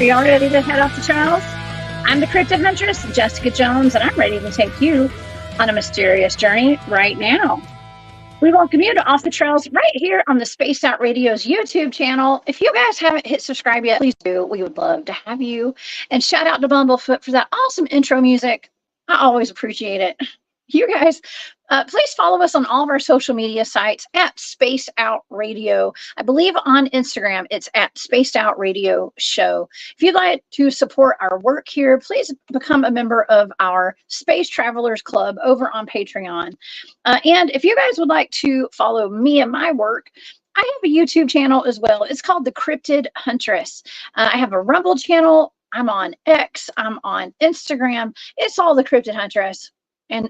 Are y'all ready to head off the trails? I'm the Cryptid Huntress, Jessica Jones, and I'm ready to take you on a mysterious journey right now. We welcome you to Off the Trails right here on the Spaced Out Radio's YouTube channel. If you guys haven't hit subscribe yet, please do. We would love to have you. And shout out to Bumblefoot for that awesome intro music. I always appreciate it. You guys, please follow us on all of our social media sites at Spaced Out Radio. I believe on Instagram, it's at Spaced Out Radio Show. If you'd like to support our work here, please become a member of our Space Travelers Club over on Patreon. And if you guys would like to follow me and my work, I have a YouTube channel as well. It's called The Cryptid Huntress. I have a Rumble channel. I'm on X. I'm on Instagram. It's all The Cryptid Huntress.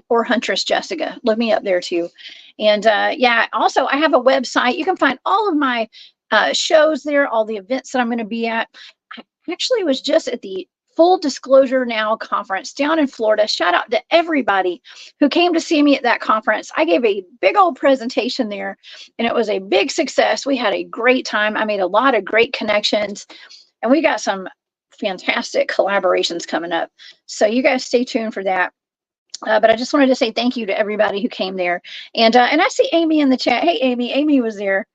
Or Huntress Jessica. Look me up there too. And yeah, also I have a website. You can find all of my shows there, all the events that I'm going to be at. I actually was just at the Full Disclosure Now conference down in Florida. Shout out to everybody who came to see me at that conference. I gave a big old presentation there, and it was a big success. We had a great time. I made a lot of great connections, and we got some fantastic collaborations coming up. So you guys stay tuned for that. But I just wanted to say thank you to everybody who came there. And I see Amy in the chat. Hey, Amy. Amy was there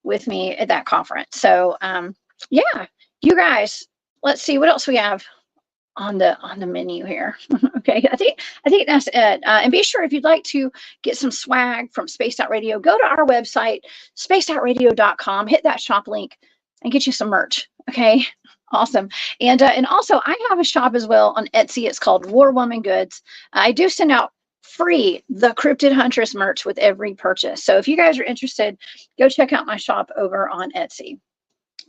with me at that conference. So, yeah, you guys, let's see what else we have on the menu here. Okay, I think that's it. And be sure, if you'd like to get some swag from Spaced Out Radio, go to our website, spacedoutradio.com, hit that shop link, and get you some merch. Okay. Awesome. And also I have a shop as well on Etsy. It's called War Woman Goods. I do send out free The Cryptid Huntress merch with every purchase. So if you guys are interested, go check out my shop over on Etsy.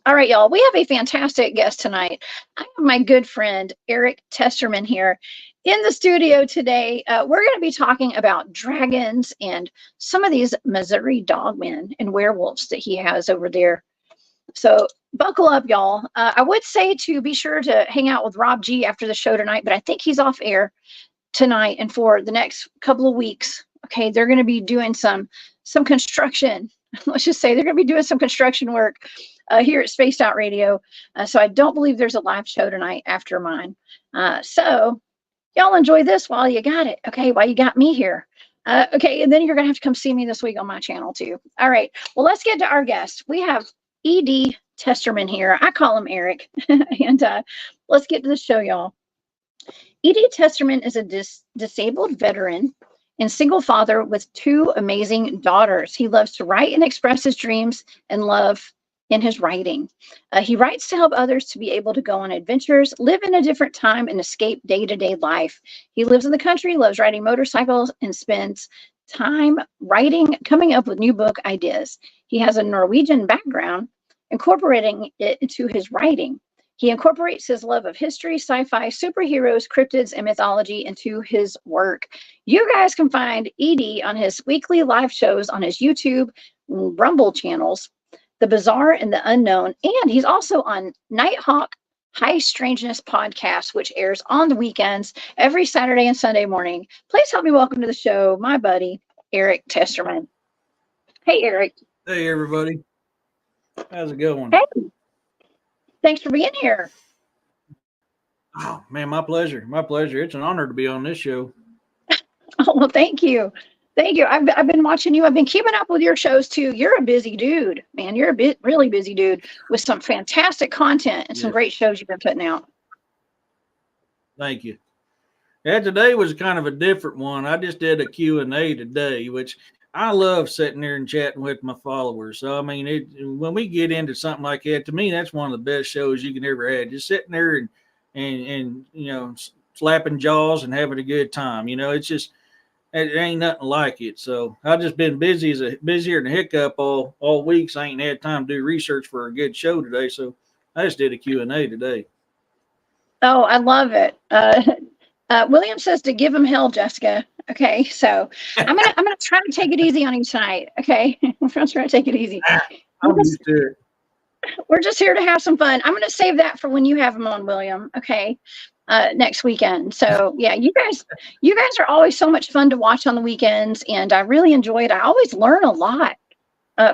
All right, y'all, we have a fantastic guest tonight. I have my good friend, Eric Testerman, here in the studio today. We're going to be talking about dragons and some of these Missouri dogmen and werewolves that he has over there. So buckle up, y'all. I would say to be sure to hang out with Rob G after the show tonight, but I think he's off air tonight and for the next couple of weeks. Okay, they're going to be doing some construction. Let's just say they're going to be doing some construction work here at Spaced Out Radio. So I don't believe there's a live show tonight after mine. So y'all enjoy this while you got it. Okay, while you got me here. Okay, and then you're going to have to come see me this week on my channel too. All right, well, let's get to our guest. We have E.D. Testerman here. I call him Eric. And let's get to the show, y'all. E.D. Testerman is a disabled veteran and single father with two amazing daughters. He loves to write and express his dreams and love in his writing. He writes to help others to be able to go on adventures, live in a different time, and escape day-to-day life. He lives in the country, loves riding motorcycles, and spends time writing, coming up with new book ideas. He has a Norwegian background, incorporating it into his writing. He incorporates his love of history, sci-fi, superheroes, cryptids, and mythology into his work. You guys can find E.D. on his weekly live shows on his YouTube, Rumble channels, The Bizarre and the Unknown, and he's also on Nighthawk High Strangeness Podcast, which airs on the weekends every Saturday and Sunday morning. Please help me welcome to the show my buddy, Eric Testerman. Hey, Eric. Hey, everybody. How's it going? Hey. Thanks for being here. Oh, man, my pleasure. My pleasure. It's an honor to be on this show. Oh, well, thank you. Thank you. I've been watching you. I've been keeping up with your shows too. You're a busy dude, man. You're a really busy dude with some fantastic content and some great shows you've been putting out. Thank you. Yeah, today was kind of a different one. I just did a Q&A today, which I love sitting there and chatting with my followers. So, I mean, when we get into something like that, to me, that's one of the best shows you can ever have. Just sitting there and you know, slapping jaws and having a good time. You know, it's just, it ain't nothing like it. So I've just been busier than a hiccup all week. So I ain't had time to do research for a good show today. So I just did a Q&A today. Oh, I love it. William says to give him hell, Jessica. Okay, so I'm gonna try to take it easy on you tonight. Okay, I'm gonna try to take it easy. I'm used to it. We're just here to have some fun. I'm gonna save that for when you have him on, William. Okay, next weekend. So yeah, you guys are always so much fun to watch on the weekends, and I really enjoy it. I always learn a lot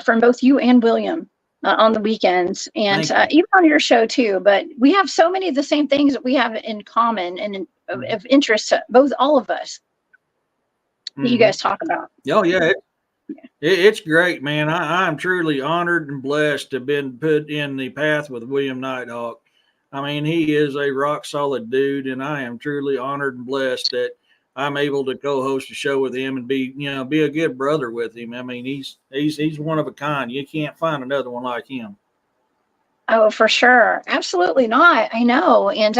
from both you and William. on the weekends, and even on your show too. But we have so many of the same things that we have in common and of interest to both, all of us, that you guys talk about. Oh yeah, it's great, man. I'm truly honored and blessed to have been put in the path with William Nighthawk. I mean, he is a rock solid dude, and I am truly honored and blessed that I'm able to co-host a show with him and be a good brother with him. I mean, he's one of a kind. You can't find another one like him. Oh, for sure. Absolutely not. I know. And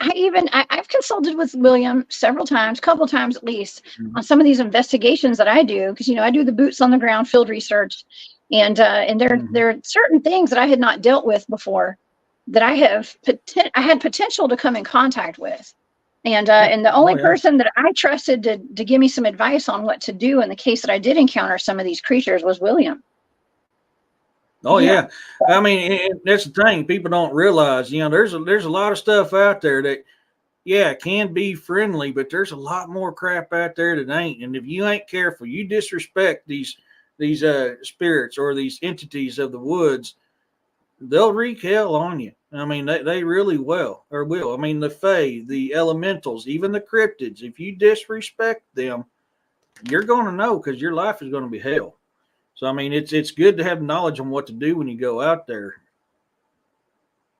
I've consulted with William several times, a couple of times at least, on some of these investigations that I do, because I do the boots on the ground field research, and there are certain things that I had not dealt with before that I had potential to come in contact with, and the only person that I trusted to give me some advice on what to do in the case that I did encounter some of these creatures was William. Oh yeah. I mean, that's the thing. People don't realize, there's a lot of stuff out there that, can be friendly, but there's a lot more crap out there that ain't. And if you ain't careful, you disrespect these spirits or these entities of the woods, they'll wreak hell on you. I mean, they really will. I mean, the fae, the elementals, even the cryptids, if you disrespect them, you're going to know, because your life is going to be hell. So, I mean, it's good to have knowledge on what to do when you go out there.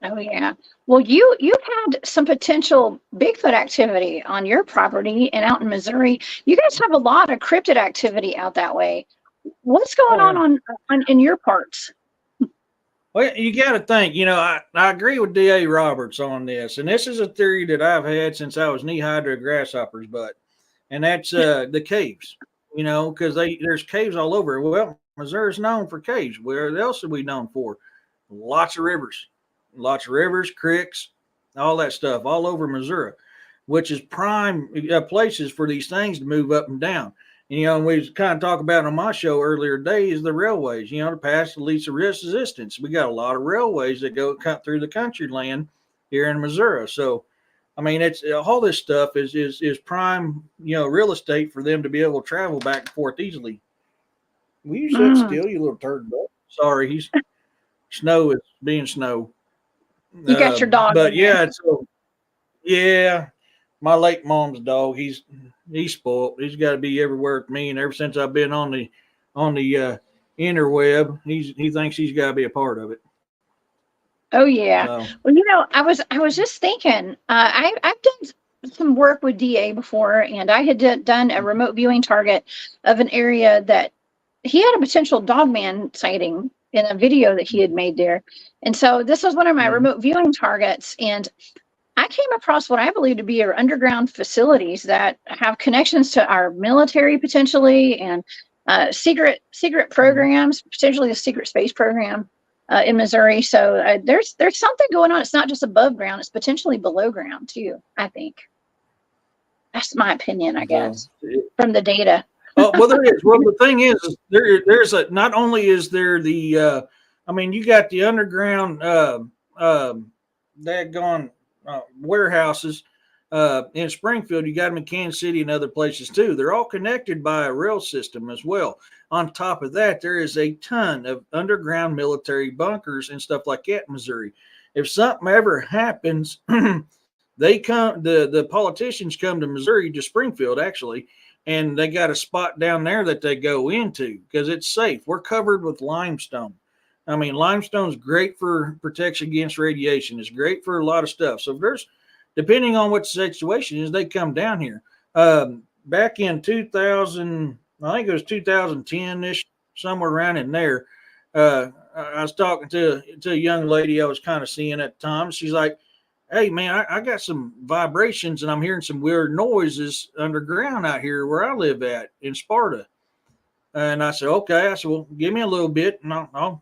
Oh, yeah. Well, you've had some potential Bigfoot activity on your property and out in Missouri. You guys have a lot of cryptid activity out that way. What's going on in your parts? Well, you got to think, I agree with D.A. Roberts on this. And this is a theory that I've had since I was knee-high to a grasshopper's butt. And that's the caves, because there's caves all over. Well, Missouri's known for caves. Where else are we known for? Lots of rivers, creeks, all that stuff all over Missouri, which is prime places for these things to move up and down. And we kind of talk about on my show earlier today is the railways, to pass the least of resistance. We got a lot of railways that go cut through the country land here in Missouri. So, I mean, it's all this stuff is prime, real estate for them to be able to travel back and forth easily. Will you sit still, you little turd? Sorry, snow is being snow. You got your dog. But my late mom's dog. He's spoiled. He's got to be everywhere with me, and ever since I've been on the interweb, he thinks he's got to be a part of it. Oh yeah. So. Well, I was just thinking. I've done some work with DA before, and I had done a remote viewing target of an area that he had a potential Dogman sighting in a video that he had made there. And so this was one of my remote viewing targets, and I came across what I believe to be our underground facilities that have connections to our military potentially, and secret programs, potentially a secret space program in Missouri. So there's something going on. It's not just above ground; it's potentially below ground too. I think that's my opinion, I guess, from the data. Well, there is. Well, the thing is there's not only is there the, you got the underground daggone warehouses in Springfield. You got them in Kansas City and other places too. They're all connected by a rail system as well. On top of that, there is a ton of underground military bunkers and stuff like that in Missouri. If something ever happens, the politicians come to Missouri, to Springfield actually, and they got a spot down there that they go into because it's safe. We're covered with limestone. I mean, limestone's great for protection against radiation. It's great for a lot of stuff. So depending on what the situation is, they come down here. Back in 2000, I think it was 2010-ish, somewhere around in there, I was talking to a young lady I was kind of seeing at the time. She's like, hey, man, I got some vibrations and I'm hearing some weird noises underground out here where I live at in Sparta. And I said, okay. I said, well, give me a little bit and I'll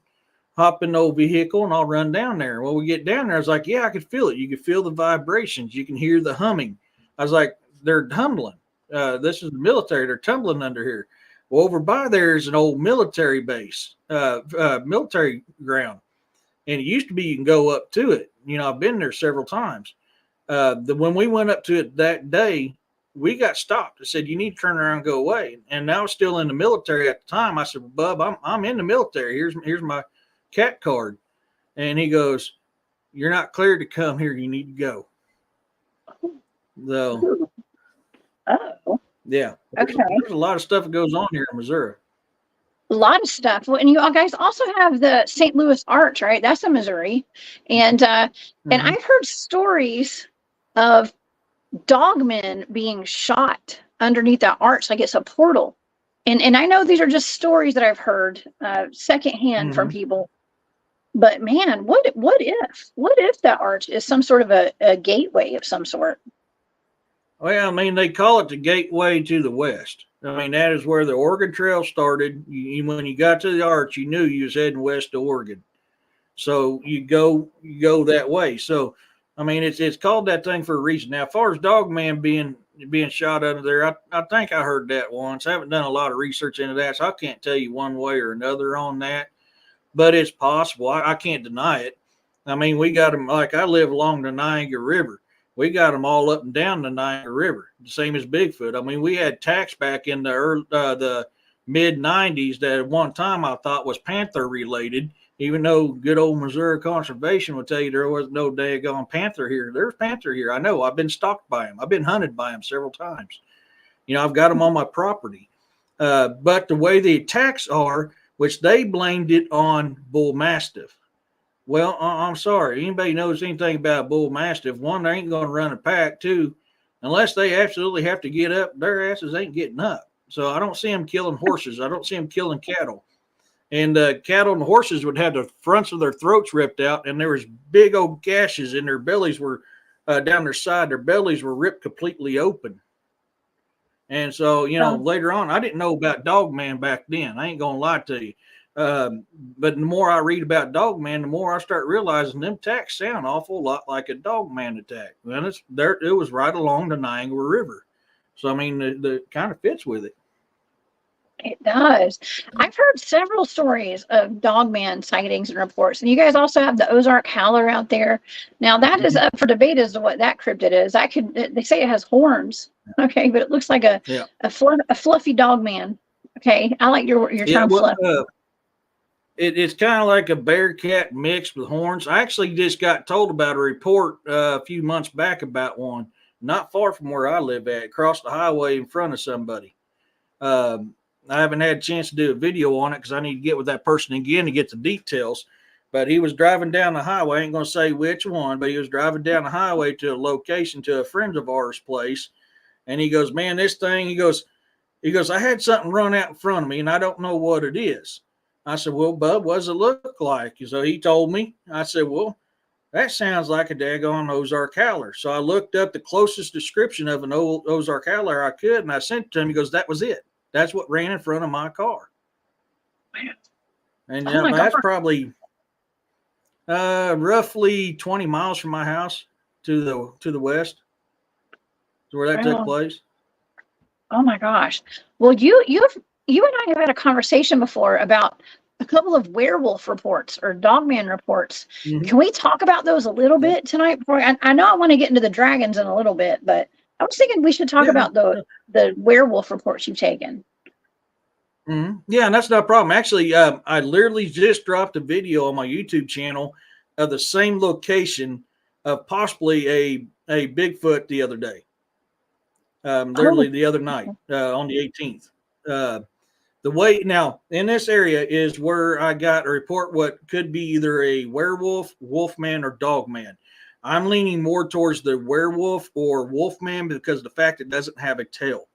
hop in the old vehicle and I'll run down there. Well, we get down there. I was like, yeah, I could feel it. You could feel the vibrations. You can hear the humming. I was like, they're tumbling. This is the military. They're tumbling under here. Well, over by there is an old military base, military ground. And it used to be you can go up to it. I've been there several times. When we went up to it that day, we got stopped. It said, you need to turn around and go away. And I was still in the military at the time. I said, well, Bub, I'm in the military. Here's cat card. And he goes, "You're not cleared to come here. You need to go." So, Oh, yeah, okay. there's a lot of stuff that goes on here in Missouri. A lot of stuff. Well, and you guys also have the St. Louis Arch, right? That's in Missouri. And I've heard stories of dogmen being shot underneath that arch, like it's a portal. And I know these are just stories that I've heard secondhand from people. But man, what if that arch is some sort of a gateway of some sort? Well, I mean, they call it the gateway to the West. I mean, that is where the Oregon Trail started. When you got to the arch, you knew you was heading west to Oregon. So you go that way. So, I mean, it's called that thing for a reason. Now, as far as Dogman being shot under there, I think I heard that once. I haven't done a lot of research into that, so I can't tell you one way or another on that. But it's possible. I can't deny it. I mean, we got them, like I live along the Niagara River. We got them all up and down the Niagara River, the same as Bigfoot. I mean, we had tacks back in the mid 90s that at one time I thought was panther related, even though good old Missouri conservation would tell you there was no daggone panther here. There's panther here. I know. I've been stalked by them. I've been hunted by them several times. You know, I've got them on my property. But the way the attacks are, which they blamed it on bull mastiff. Well, I'm sorry. Anybody knows anything about bull mastiff? One, they ain't going to run a pack. Two, unless they absolutely have to get up, their asses ain't getting up. So I don't see them killing horses. I don't see them killing cattle. And cattle and horses would have the fronts of their throats ripped out, and there was big old gashes in their bellies were down their side. Their bellies were ripped completely open. And so, you know, later on, I didn't know about Dogman back then. I ain't going to lie to you. But the more I read about Dogman, the more I start realizing them attacks sound an awful lot like a Dogman attack. And it's there. It was right along the Niagara River. So, I mean, the kind of fits with it. It does. I've heard several stories of Dogman sightings and reports. And you guys also have the Ozark Howler out there. Now, that is up for debate as to what that cryptid is. They say it has horns. Okay, but it looks like a fluffy Dogman. Okay, I like your term fluffy. It's kind of like a bear cat mixed with horns. I actually just got told about a report a few months back about one not far from where I live at, across the highway in front of somebody. I haven't had a chance to do a video on it because I need to get with that person again to get the details. But he was driving down the highway. I ain't going to say which one, but he was driving down the highway to a location to a friend of ours' place. And he goes, "Man, this thing," he goes, "I had something run out in front of me and I don't know what it is." I said, "Well, bub, what does it look like?" So he told me. I said, "Well, that sounds like a daggone Ozark Howler." So I looked up the closest description of an old Ozark Howler I could, and I sent it to him. He goes, "That was it. That's what ran in front of my car." And that's probably roughly 20 miles from my house to the west, to where that took place. Oh my gosh! Well, you and I have had a conversation before about a couple of werewolf reports or Dogman reports. Can we talk about those a little bit tonight? Before I know I want to get into the dragons in a little bit, but I was thinking we should talk about the werewolf reports you've taken. Yeah, and that's not a problem. Actually, I literally just dropped a video on my YouTube channel of the same location of possibly a Bigfoot the other day. Literally the other night on the 18th. The way now in this area is where I got a report what could be either a werewolf, wolfman, or dogman. I'm leaning more towards the werewolf or wolfman because of the fact it doesn't have a tail.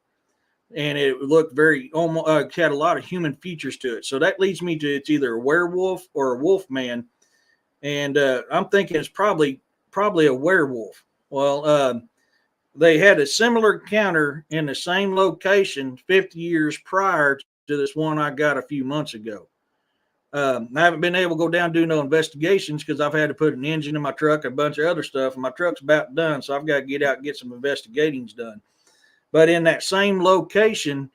And it looked very almost had a lot of human features to it. So that leads me to it's either a werewolf or a wolfman. And I'm thinking it's probably a werewolf. Well, they had a similar encounter in the same location 50 years prior to this one I got a few months ago. I haven't been able to go down and do no investigations because I've had to put an engine in my truck, a bunch of other stuff, and my truck's about done. So I've got to get out and get some investigatings done. But in that same location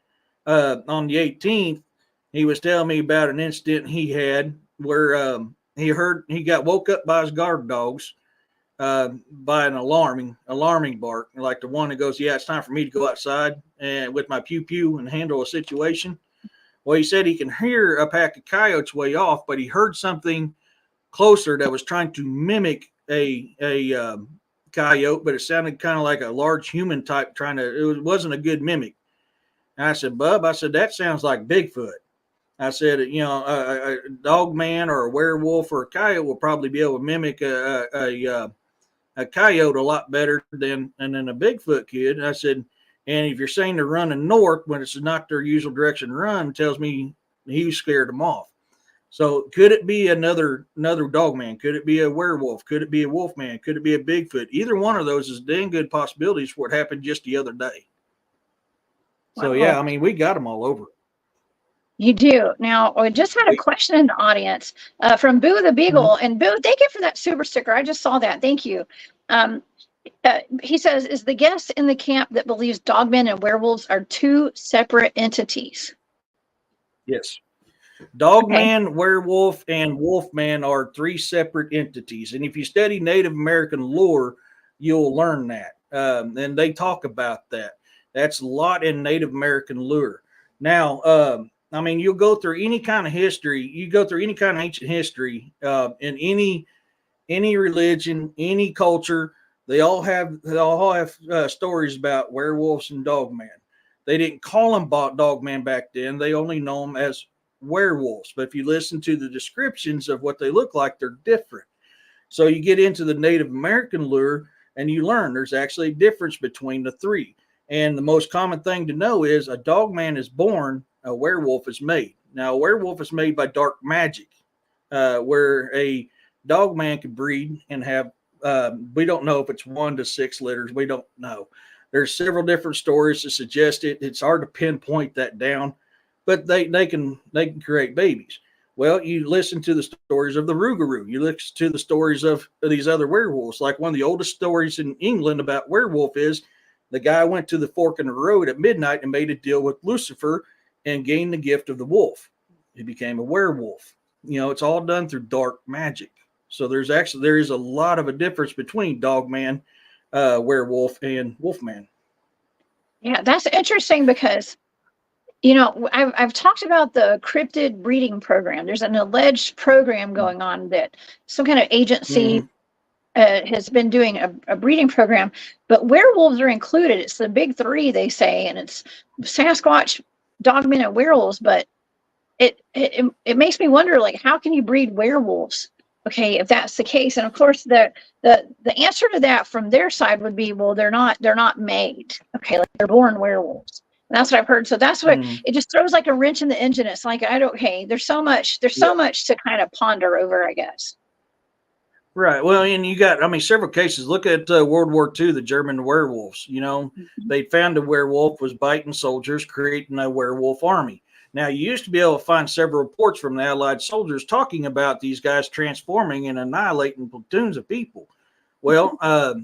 on the 18th, he was telling me about an incident he had where he got woke up by his guard dogs by an alarming bark, like the one that goes, "Yeah, it's time for me to go outside and with my pew pew and handle a situation." Well, he said he can hear a pack of coyotes way off, but he heard something closer that was trying to mimic a coyote, but it sounded kind of like a large human type it wasn't a good mimic. And I said, Bub, that sounds like Bigfoot. I said, a dogman or a werewolf or a coyote will probably be able to mimic a coyote a lot better than a Bigfoot could. And I said, and if you're saying they're running north when it's not their usual direction to run, tells me he scared them off. So could it be another dogman? Could it be a werewolf? Could it be a wolfman? Could it be a Bigfoot? Either one of those is dang good possibilities for what happened just the other day. So, yeah, I mean, we got them all over. You do. Now, we just had a question in the audience from Boo the Beagle. And Boo, thank you for that super sticker. I just saw that. Thank you. He says, is the guest in the camp that believes dogmen and werewolves are two separate entities? Yes. Dogman, werewolf, and wolfman are three separate entities. And if you study Native American lore, you'll learn that. And they talk about that. That's a lot in Native American lore. Now, I mean, you'll go through any kind of history. You go through any kind of ancient history in any religion, any culture. They all have stories about werewolves and dogman. They didn't call them dogman back then. They only know them as werewolves. But if you listen to the descriptions of what they look like, they're different. So you get into the Native American lore and you learn there's actually a difference between the three. And the most common thing to know is a dogman is born, a werewolf is made. Now, a werewolf is made by dark magic, where a dogman can breed and have, we don't know if it's 1 to 6 litters. We don't know. There's several different stories to suggest it. It's hard to pinpoint that down, but they can create babies. Well, you listen to the stories of the Rougarou. You listen to the stories of these other werewolves. Like one of the oldest stories in England about werewolf is the guy went to the fork in the road at midnight and made a deal with Lucifer and gained the gift of the wolf. He became a werewolf. It's all done through dark magic. So there is a lot of a difference between dogman, werewolf, and wolfman. Yeah, that's interesting because, I've talked about the cryptid breeding program. There's an alleged program going on that some kind of agency has been doing a breeding program, but werewolves are included. It's the big three, they say, and it's Sasquatch, dogmen, and werewolves. But it makes me wonder, like, how can you breed werewolves? Okay, if that's the case, and of course the answer to that from their side would be, well, they're not made. Okay, like they're born werewolves. And that's what I've heard. So that's what it just throws like a wrench in the engine. It's like there's so much to kind of ponder over, I guess. Right. Well, and you got, several cases. Look at World War II, the German werewolves. They found a werewolf was biting soldiers, creating a werewolf army. Now, you used to be able to find several reports from the Allied soldiers talking about these guys transforming and annihilating platoons of people. Well,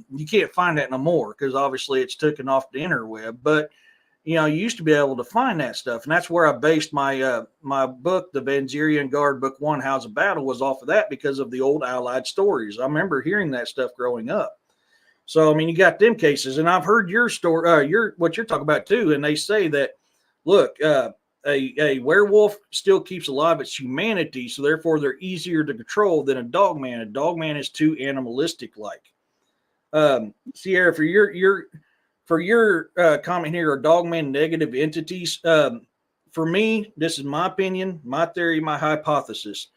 you can't find that no more because obviously it's taken off the interweb. But, you used to be able to find that stuff. And that's where I based my my book, The Vanzerian Guard, Book 1, House of Battle, was off of that because of the old Allied stories. I remember hearing that stuff growing up. So, you got them cases. And I've heard your story, what you're talking about too. And they say that, look, a werewolf still keeps alive its humanity, so therefore they're easier to control than a dogman. A dogman is too animalistic like. Sierra, for your comment here, are dogman negative entities? For me, this is my opinion, my theory, my hypothesis.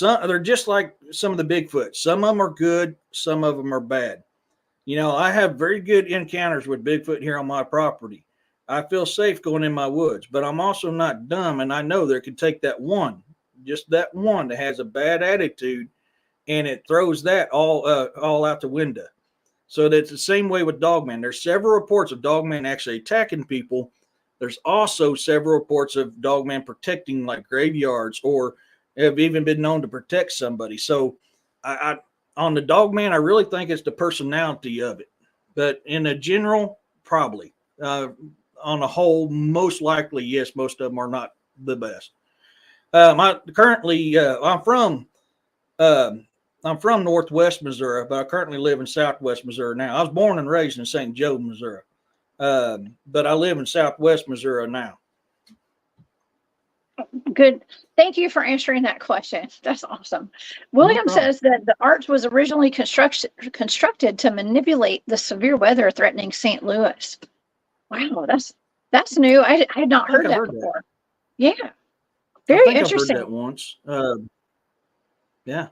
They're just like some of the Bigfoot. Some of them are good, some of them are bad. I have very good encounters with Bigfoot here on my property. I feel safe going in my woods, but I'm also not dumb, and I know there could take just that one that has a bad attitude, and it throws that all out the window. So that's the same way with dogmen. There's several reports of dogmen actually attacking people. There's also several reports of dogmen protecting like graveyards or have even been known to protect somebody. So I on the dogman, I really think it's the personality of it, but in a general, probably. On a whole, most likely, yes, most of them are not the best. I'm from Northwest Missouri, but I currently live in Southwest Missouri now. I was born and raised in St. Joe, Missouri, but I live in Southwest Missouri now. Good. Thank you for answering that question. That's awesome. No William problem. says that the arch was originally constructed to manipulate the severe weather threatening St. Louis. Wow, that's new. I had I not think heard I've that heard that. before. Yeah, I very think I've heard that interesting. once. Yeah,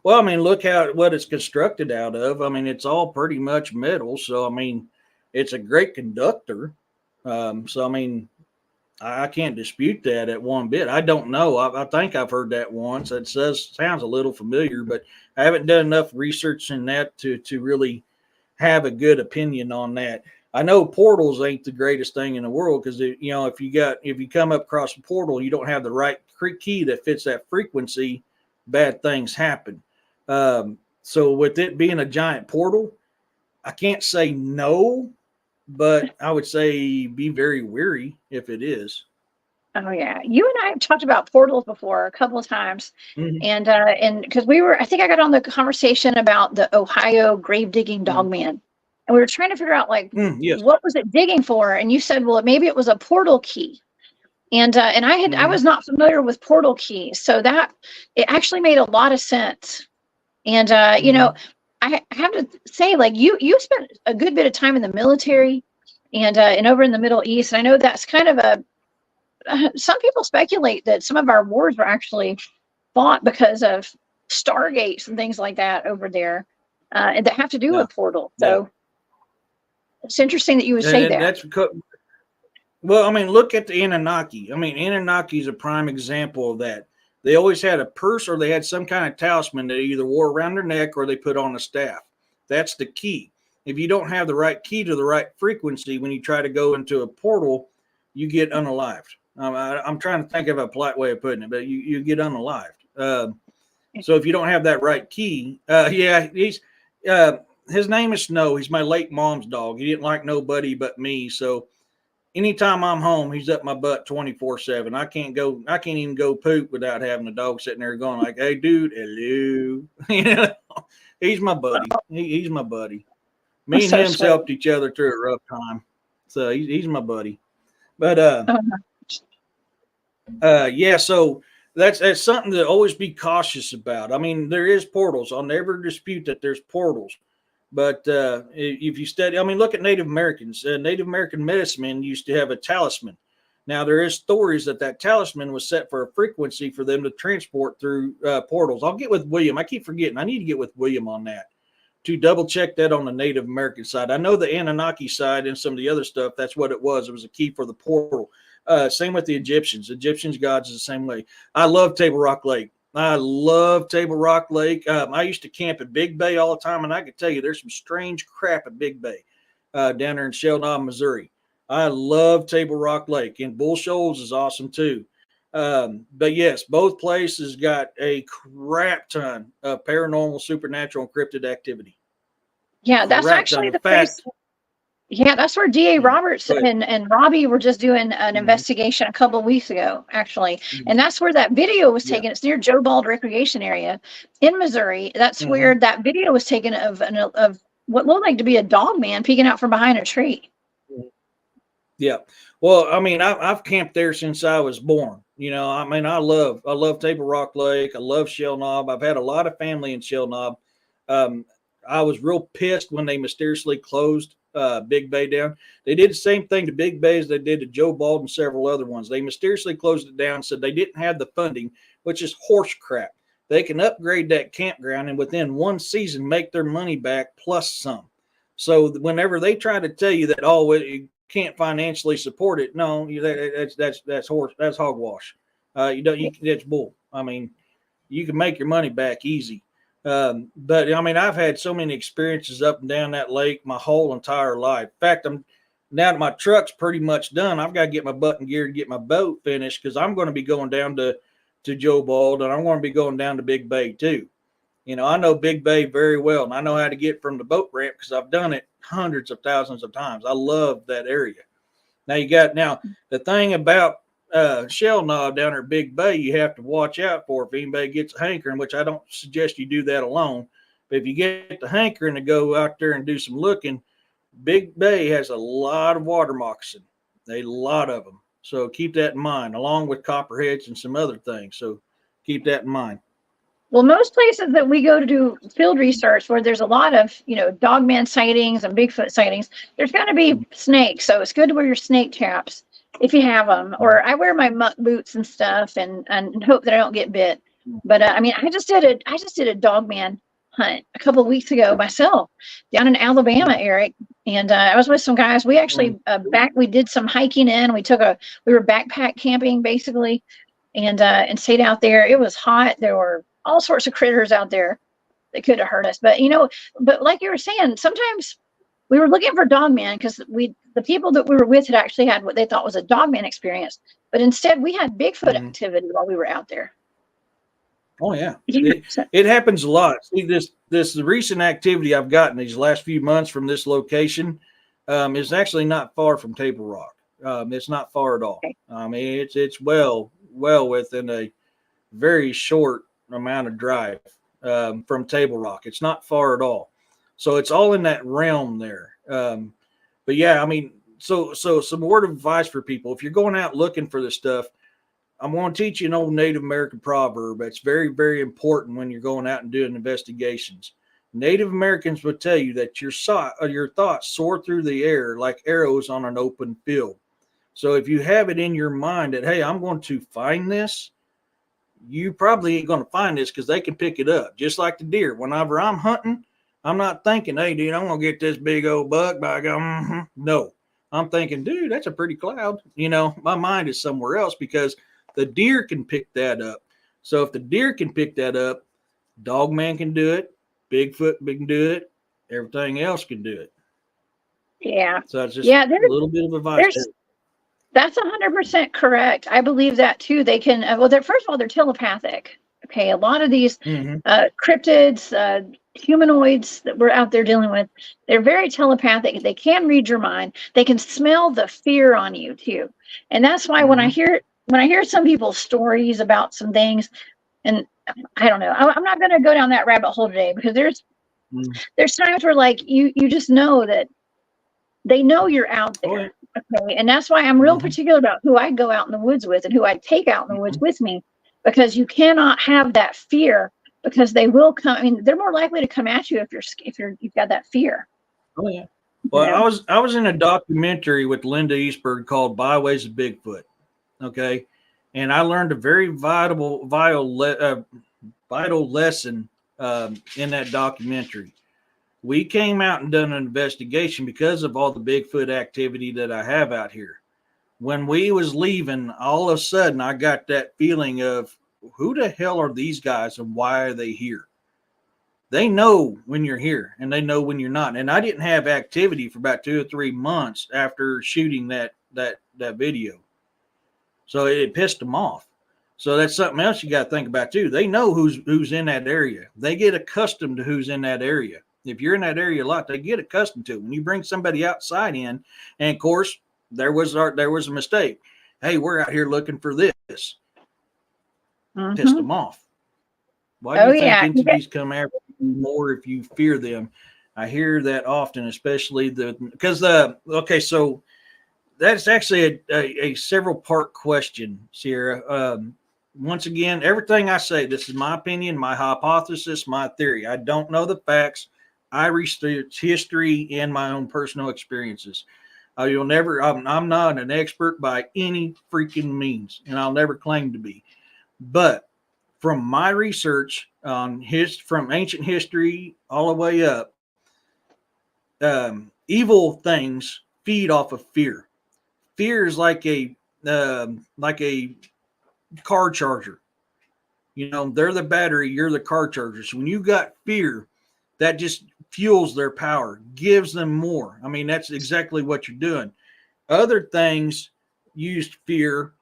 well, look what it's constructed out of. I mean, it's all pretty much metal, so I mean, it's a great conductor. So I mean, I can't dispute that at one bit. I don't know. I think I've heard that once. It sounds a little familiar, but I haven't done enough research in that to really have a good opinion on that. I know portals ain't the greatest thing in the world because if you come up across a portal, you don't have the right key that fits that frequency, bad things happen. So with it being a giant portal, I can't say no, but I would say be very weary if it is. Oh yeah, you and I have talked about portals before a couple of times, Mm-hmm. and because I think I got on the conversation about the Ohio grave digging Dogman, and we were trying to figure out like Yes. what was it digging for, and you said, well, maybe it was a portal key, and I Mm-hmm. was not familiar with portal keys, so that it actually made a lot of sense, and Mm-hmm. I have to say like you spent a good bit of time in the military, and over in the Middle East, and I know that's kind of a some people speculate that some of our wars were actually fought because of stargates and things like that over there, and that have to do Yeah. with portals. Yeah. So it's interesting that you would say And that. that's because, well, I mean, look at the Anunnaki. I mean, Anunnaki is a prime example of that. They always had a purse or they had some kind of talisman that they either wore around their neck or they put on a staff. That's the key. If you don't have the right key to the right frequency when you try to go into a portal, you get unalived. I'm trying to think of a polite way of putting it, but you get unalived. So if you don't have that right key, uh, his name is Snow. He's my late mom's dog. He didn't like nobody but me. So anytime I'm home, he's up my butt 24/7. I can't even go poop without having the dog sitting there going like, "Hey, dude, hello." He's my buddy. He's my buddy. Me That's and so him sweet. helped each other through a rough time. So he's my buddy. But Uh-huh. yeah, so that's something to always be cautious about. I mean, there is portals. I'll never dispute that there's portals. But if you study, I mean, look at Native Americans. Native American medicine men used to have a talisman. Now there is stories that talisman was set for a frequency for them to transport through portals. I'll get with William. I keep forgetting. I need to get with William on that to double check that on the Native American side. I know the Anunnaki side and some of the other stuff. That's what it was. It was a key for the portal. Same with the Egyptians. Egyptians gods is the same way. I love Table Rock Lake. I love Table Rock Lake. I used to camp at Big Bay all the time, and I can tell you there's some strange crap at Big Bay down there in Shell Knob, Missouri. I love Table Rock Lake, and Bull Shoals is awesome too. But yes, both places got a crap ton of paranormal, supernatural, and cryptid activity. Yeah, that's Crap ton. actually In the place. fact, Yeah, that's where DA yeah, Roberts go ahead. and Robbie were just doing an Mm-hmm. investigation a couple of weeks ago, actually. And that's where that video was Yeah. taken. It's near Joe Bald Recreation Area in Missouri. That's Mm-hmm. where that video was taken of what looked like to be a dog man peeking out from behind a tree. Yeah. Well, I mean, I've camped there since I was born. I mean, I love Table Rock Lake. I love Shell Knob. I've had a lot of family in Shell Knob. Um, I was real pissed when they mysteriously closed Big Bay down. They did the same thing to Big Bay as they did to Joe Bald and several other ones. They mysteriously closed it down, said they didn't have the funding, which is horse crap. They can upgrade that campground and within one season make their money back plus some. So whenever they try to tell you that, oh, it can't financially support it, no, that's hogwash. That's bull. I mean, you can make your money back easy. But I mean, I've had so many experiences up and down that lake my whole entire life. In fact, now that my truck's pretty much done, I've got to get my butt in gear to get my boat finished because I'm going to be going down to Joe Bald and I'm going to be going down to Big Bay too. I know Big Bay very well, and I know how to get from the boat ramp because I've done it hundreds of thousands of times. I love that area. Now the thing about Shell Knob down there at Big Bay, you have to watch out for if anybody gets a hankering, which I don't suggest you do that alone. But if you get the hankering to go out there and do some looking, Big Bay has a lot of water moccasin, a lot of them. So keep that in mind, along with copperheads and some other things. So keep that in mind. Well, most places that we go to do field research where there's a lot of, Dogman sightings and Bigfoot sightings, there's going to be snakes. So it's good to wear your snake traps if you have them. Or I wear my muck boots and stuff and hope that I don't get bit. But I mean, I just did a Dogman hunt a couple of weeks ago myself down in Alabama, Eric. And I was with some guys. We actually we did some hiking in. We were backpack camping basically, and stayed out there. It was hot. There were all sorts of critters out there that could have hurt us. But but like you were saying, sometimes we were looking for Dogman because the people that we were with had actually had what they thought was a Dogman experience. But instead we had Bigfoot activity while we were out there. Oh yeah. It happens a lot. See, this recent activity I've gotten these last few months from this location is actually not far from Table Rock. It's not far at all. I mean, it's well within a very short amount of drive from Table Rock. It's not far at all. So it's all in that realm there. But yeah, I mean, so some word of advice for people. If you're going out looking for this stuff, I'm going to teach you an old Native American proverb. It's very, very important when you're going out and doing investigations. Native Americans would tell you that your thoughts soar through the air like arrows on an open field. So if you have it in your mind that, hey, I'm going to find this, you probably ain't going to find this because they can pick it up. Just like the deer. Whenever I'm hunting, I'm not thinking, hey, dude, I'm going to get this big old buck. But I go, no. I'm thinking, dude, that's a pretty cloud. My mind is somewhere else because the deer can pick that up. So if the deer can pick that up, Dogman can do it. Bigfoot can do it. Everything else can do it. Yeah. So it's just a little bit of advice. That's 100% correct. I believe that too. They can, first of all, they're telepathic. Okay. A lot of these cryptids, humanoids that we're out there dealing with, they're very telepathic. They can read your mind. They can smell the fear on you too. And that's why when I hear some people's stories about some things, and I don't know, I'm not going to go down that rabbit hole today because there's times where like you just know that they know you're out there. Okay. And that's why I'm real particular about who I go out in the woods with and who I take out in the woods with me, because you cannot have that fear because they will come. I mean, they're more likely to come at you if you've got that fear. Oh yeah. Well, I was in a documentary with Linda Eastberg called Byways of Bigfoot. Okay. And I learned a very vital lesson in that documentary. We came out and done an investigation because of all the Bigfoot activity that I have out here. When we was leaving, all of a sudden I got that feeling of who the hell are these guys and why are they here? They know when you're here and they know when you're not. And I didn't have activity for about 2 or 3 months after shooting that video. So it pissed them off. So that's something else you got to think about too. They know who's in that area. They get accustomed to who's in that area. If you're in that area a lot, they get accustomed to it. When you bring somebody outside in, and of course, there was a mistake. Hey, we're out here looking for this. Pissed them off. Why do you think entities come after you more if you fear them? I hear that often, especially so that's actually a several part question, Sierra. Once again, everything I say, this is my opinion, my hypothesis, my theory. I don't know the facts. I research history and my own personal experiences. I'm not an expert by any freaking means, and I'll never claim to be. But from my research on from ancient history all the way up, evil things feed off of fear. Fear is like a car charger. They're the battery, you're the car charger. So when you got fear, that just fuels their power, gives them more. I mean, that's exactly what you're doing. Other things use fear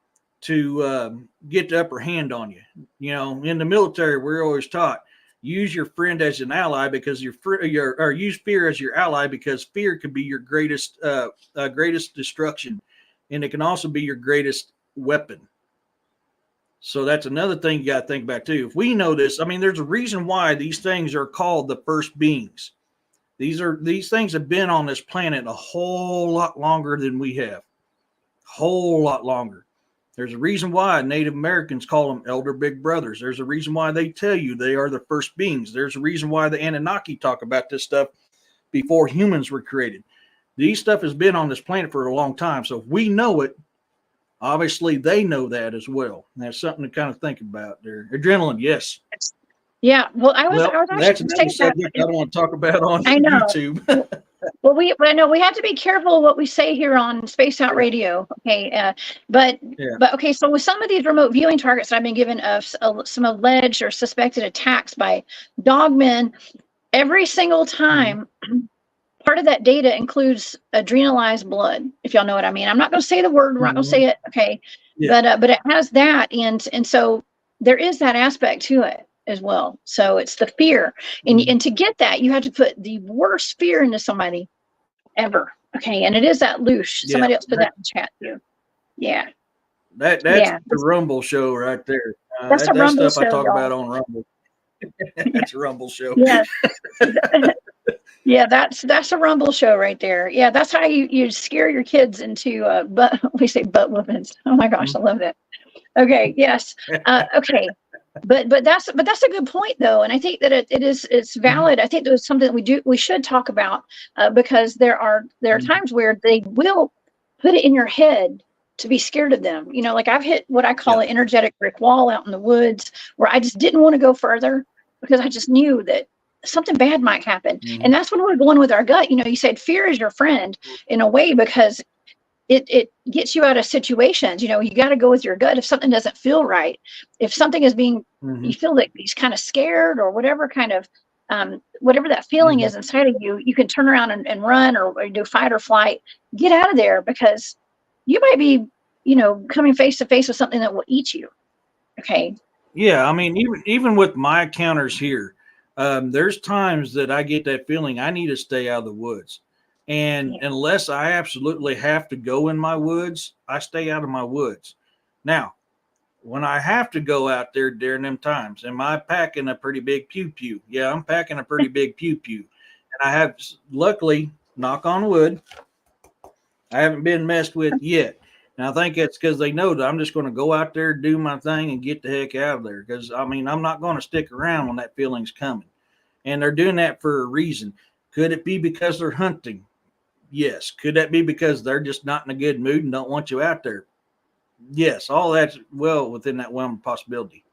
to get the upper hand on you. In the military, we're always taught use your friend as an ally because or use fear as your ally because fear can be your greatest destruction, and it can also be your greatest weapon. So that's another thing you got to think about too. If we know this, I mean, there's a reason why these things are called the first beings. These things have been on this planet a whole lot longer than we have. whole lot longer. There's a reason why Native Americans call them elder big brothers. There's a reason why they tell you they are the first beings. There's a reason why the Anunnaki talk about this stuff before humans were created. These stuff has been on this planet for a long time. So if we know it, obviously they know that as well. And that's something to kind of think about there. Adrenaline, yes. Yeah. Well, I was that's actually another subject I don't want to talk about on YouTube. Well, I know we have to be careful what we say here on Space Out Radio. Okay. But okay. So with some of these remote viewing targets, I've been given some alleged or suspected attacks by dogmen. Every single time, part of that data includes adrenalized blood, if y'all know what I mean. I'm not going to say the word, we're not going to say it, okay? Yeah. But it has that, and so there is that aspect to it as well. So it's the fear, and to get that, you have to put the worst fear into somebody ever, okay? And it is that loose. Somebody else put that in chat too. Yeah. That's the Rumble show right there. That's a Rumble stuff show, I talk y'all. about on Rumble. That's a Rumble show. Yeah. Yeah, that's a Rumble show right there. Yeah, that's how you scare your kids into butt whoopings. Oh my gosh, I love that. Okay, yes. Okay. But that's a good point though, and I think that it's valid. I think there's something that we should talk about because there are times where they will put it in your head to be scared of them. You know, like I've hit what I call an energetic brick wall out in the woods where I just didn't want to go further because I just knew that something bad might happen. And that's when we're going with our gut. You know, you said fear is your friend in a way because it gets you out of situations. You know, you got to go with your gut if something doesn't feel right. If something is being, you feel like he's kind of scared or whatever kind of, whatever that feeling is inside of you, you can turn around and run or do fight or flight. Get out of there because you might be, you know, coming face to face with something that will eat you. Okay. Yeah, I mean, even with my encounters here, there's times that I get that feeling I need to stay out of the woods. And unless I absolutely have to go in my woods, I stay out of my woods. Now, when I have to go out there during them times, am I packing a pretty big pew-pew? Yeah, I'm packing a pretty big pew-pew. And I have, luckily, knock on wood, I haven't been messed with yet. And I think that's because they know that I'm just going to go out there, do my thing, and get the heck out of there. Because, I mean, I'm not going to stick around when that feeling's coming. And they're doing that for a reason. Could it be because they're hunting? Yes. Could that be because they're just not in a good mood and don't want you out there? Yes. All that's well within that realm of possibility.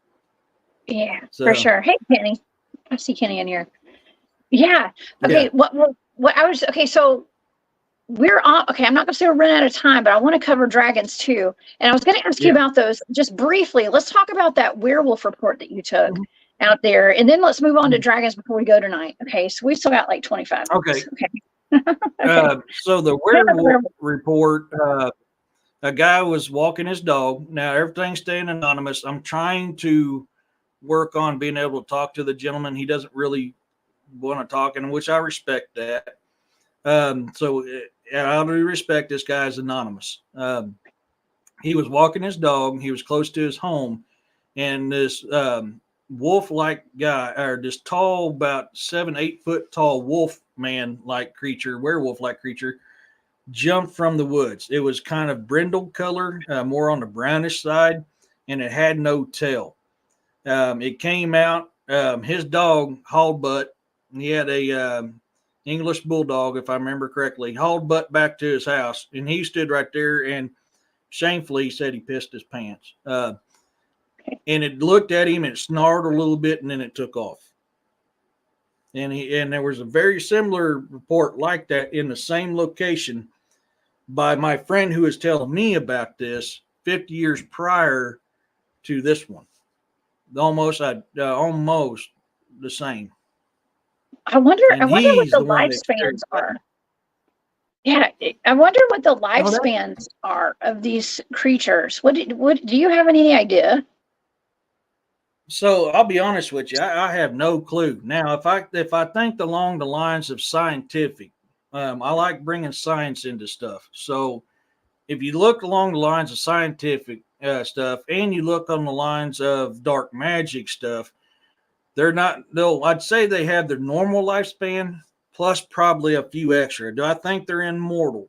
Yeah, for sure. Hey, Kenny. I see Kenny in here. Yeah. Okay. Yeah. What I was, okay. So we're on, okay. I'm not going to say we're running out of time, but I want to cover dragons too. And I was going to ask you about those just briefly. Let's talk about that werewolf report that you took out there. And then let's move on to dragons before we go tonight. Okay. So we still got like 25 minutes. Okay. So the werewolf report, a guy was walking his dog. Now everything's staying anonymous. I'm trying to work on being able to talk to the gentleman. He doesn't really want to talk, and which I respect that. So I do respect this guy's anonymous. He was walking his dog. He was close to his home, and this wolf-like guy, or this tall, about 7-8 foot tall wolf man-like creature, werewolf-like creature, jumped from the woods. It was kind of brindle color, more on the brownish side, and it had no tail. It came out. His dog hauled butt. He had a English bulldog, if I remember correctly, hauled butt back to his house, and he stood right there and shamefully he said he pissed his pants. And it looked at him and it snarled a little bit and then it took off. And there was a very similar report like that in the same location by my friend who was telling me about this 50 years prior to this one. Almost the same. I wonder what the lifespans are. Yeah, I wonder what the lifespans are of these creatures. What do you have any idea? So I'll be honest with you, I have no clue. Now, if I think along the lines of scientific, I like bringing science into stuff. So if you look along the lines of scientific stuff, and you look on the lines of dark magic stuff, I'd say they have their normal lifespan plus probably a few extra. Do I think they're immortal?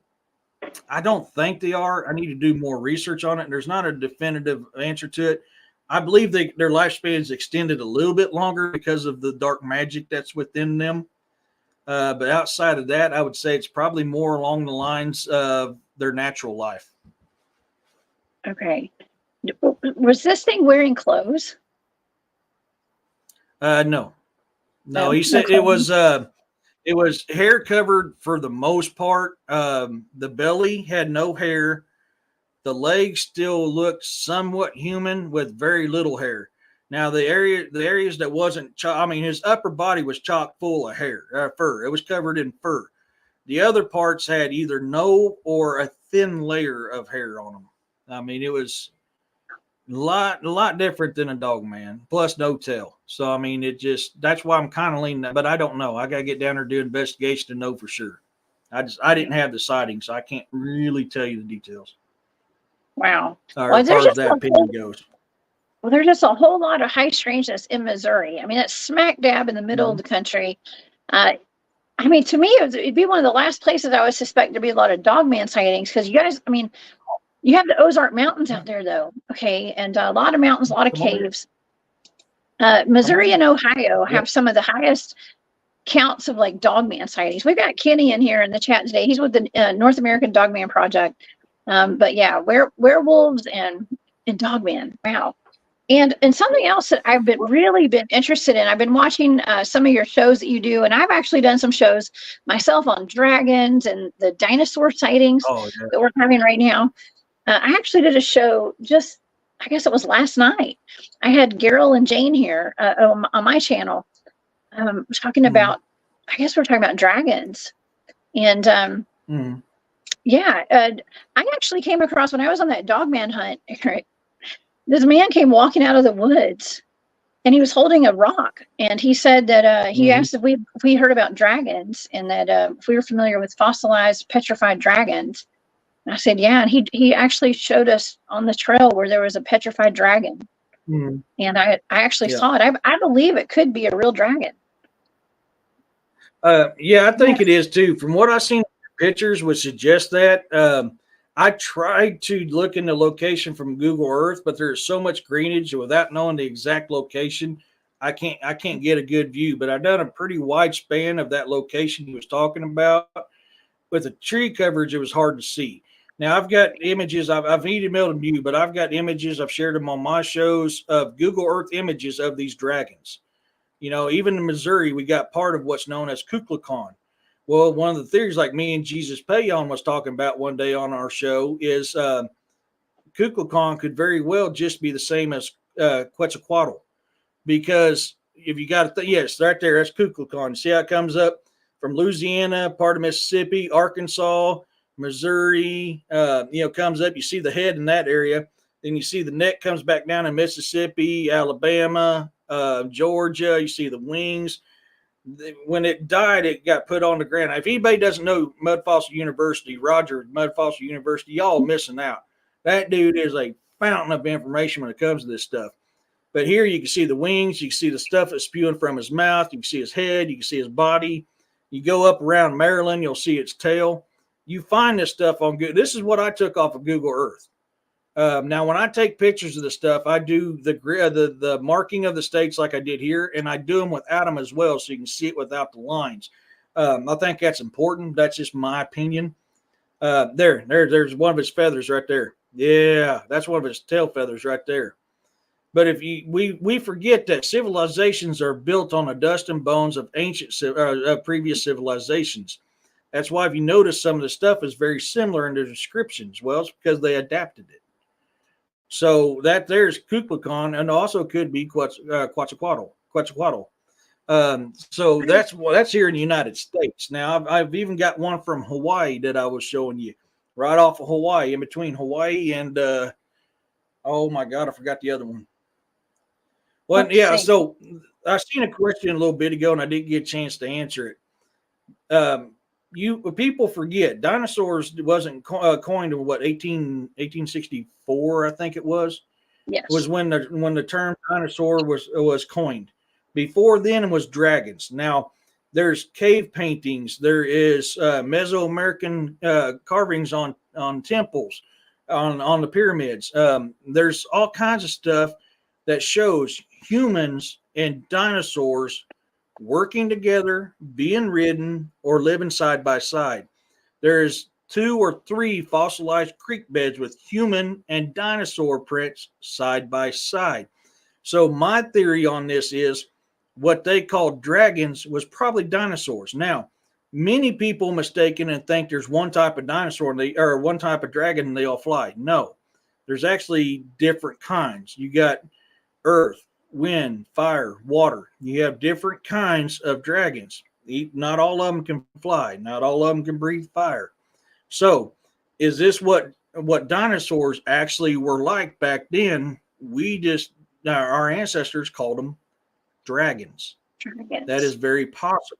I don't think they are. I need to do more research on it. And there's not a definitive answer to it. I believe their lifespan is extended a little bit longer because of the dark magic that's within them. But outside of that, I would say it's probably more along the lines of their natural life. Okay. Was this thing wearing clothes? No. He said it was hair covered for the most part. The belly had no hair. The legs still looked somewhat human with very little hair. Now the areas that wasn't, his upper body was chock full of hair, fur. It was covered in fur. The other parts had either no or a thin layer of hair on them. I mean, it was a lot different than a Dogman, plus no tail. So, I mean, that's why I'm kind of leaning that, but I don't know. I got to get down there and do an investigation to know for sure. I didn't have the sighting, so I can't really tell you the details. Wow. As far as that opinion goes. Well, there's just a whole lot of high strangeness in Missouri. I mean, it's smack dab in the middle of the country. To me, it'd be one of the last places I would suspect to be a lot of Dogman sightings, because you guys, you have the Ozark Mountains out there, though, okay, and a lot of mountains, a lot of caves. Missouri and Ohio have some of the highest counts of like Dogman sightings. We've got Kenny in here in the chat today. He's with the North American Dogman Project. But yeah, werewolves and Dogman. Wow. And something else that I've really been interested in, I've been watching some of your shows that you do, and I've actually done some shows myself on dragons and the dinosaur sightings that we're having right now. I actually did a show I guess it was last night. I had Garrel and Jane here on my channel talking about, I guess we're talking about dragons. And I actually came across, when I was on that Dogman hunt, this man came walking out of the woods, and he was holding a rock, and he said that he asked if we heard about dragons, and that if we were familiar with fossilized petrified dragons. And I said, yeah, and he actually showed us on the trail where there was a petrified dragon. And I actually saw it. I believe it could be a real dragon. I think it is too. From what I've seen, pictures would suggest that. I tried to look in the location from Google Earth, but there's so much greenage, without knowing the exact location, I can't get a good view. But I've done a pretty wide span of that location he was talking about. With the tree coverage, it was hard to see. Now I've got images. I've emailed them to you, but I've got images. I've shared them on my shows of Google Earth images of these dragons. Even in Missouri, we got part of what's known as Kukulkan. Well, one of the theories, like me and Jesus Payon was talking about one day on our show, is Kukulkan could very well just be the same as Quetzalcoatl, because if you got yes, right there, that's Kukulkan. See how it comes up from Louisiana, part of Mississippi, Arkansas, Missouri, comes up. You see the head in that area. Then you see the neck comes back down in Mississippi, Alabama, Georgia. You see the wings. When it died, it got put on the ground. If anybody doesn't know Mud Fossil University, Roger, Mud Fossil University, y'all missing out. That dude is a fountain of information when it comes to this stuff. But here you can see the wings. You can see the stuff that's spewing from his mouth. You can see his head. You can see his body. You go up around Maryland, you'll see its tail. You find this stuff on Google. This is what I took off of Google Earth. Now, when I take pictures of the stuff, I do the marking of the states like I did here, and I do them without them as well, so you can see it without the lines. I think that's important. That's just my opinion. There's one of his feathers right there. Yeah, that's one of his tail feathers right there. But we forget that civilizations are built on the dust and bones of previous civilizations. That's why if you notice some of the stuff is very similar in the descriptions. Well, it's because they adapted it. So that there's Kukulkan, and also could be Quetzalcoatl. So that's here in the United States. Now I've even got one from Hawaii that I was showing you, right off of Hawaii, in between Hawaii and oh my God, I forgot the other one. Well, yeah. So I seen a question a little bit ago, and I didn't get a chance to answer it. People forget dinosaurs wasn't coined in 1864, I think it was. Yes. Was when the term dinosaur was coined. Before then, it was dragons. Now, There's cave paintings. There is Mesoamerican carvings on temples, on the pyramids. There's all kinds of stuff that shows humans and dinosaurs working together, being ridden, or living side by side. There's 2 or 3 fossilized creek beds with human and dinosaur prints side by side. So my theory on this is what they call dragons was probably dinosaurs. Now, many people mistaken and think there's one type of dinosaur or one type of dragon and they all fly. No, there's actually different kinds. You got earth, wind, fire, water. You have different kinds of dragons. Not all of them can fly. Not all of them can breathe fire. So, is this what dinosaurs actually were like back then? Our ancestors called them dragons. That is very possible.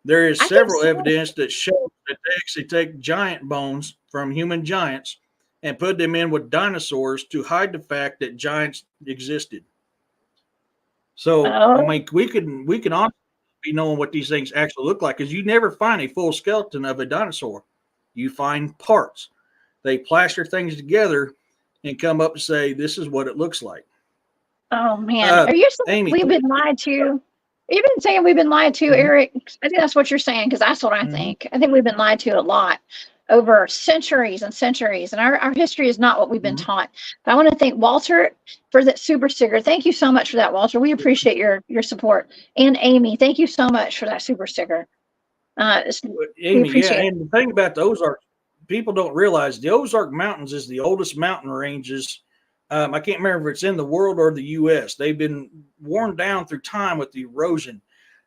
There is several evidence that shows that they actually take giant bones from human giants and put them in with dinosaurs to hide the fact that giants existed. So, I mean, we can honestly be knowing what these things actually look like, because you never find a full skeleton of a dinosaur. You find parts. They plaster things together and come up and say, this is what it looks like. Oh, man. Are you saying we've been lied to? You've been saying we've been lied to, Eric? I think that's what you're saying, because that's what I think. I think we've been lied to a lot over centuries and centuries, and our history is not what we've been taught. But I want to thank Walter for that super sticker. Thank you so much for that, Walter. We appreciate your support. And Amy, thank you so much for that super sticker. Amy, yeah, and the thing about the Ozark, people don't realize the Ozark Mountains is the oldest mountain ranges. I can't remember if it's in the world or the U.S. They've been worn down through time with the erosion.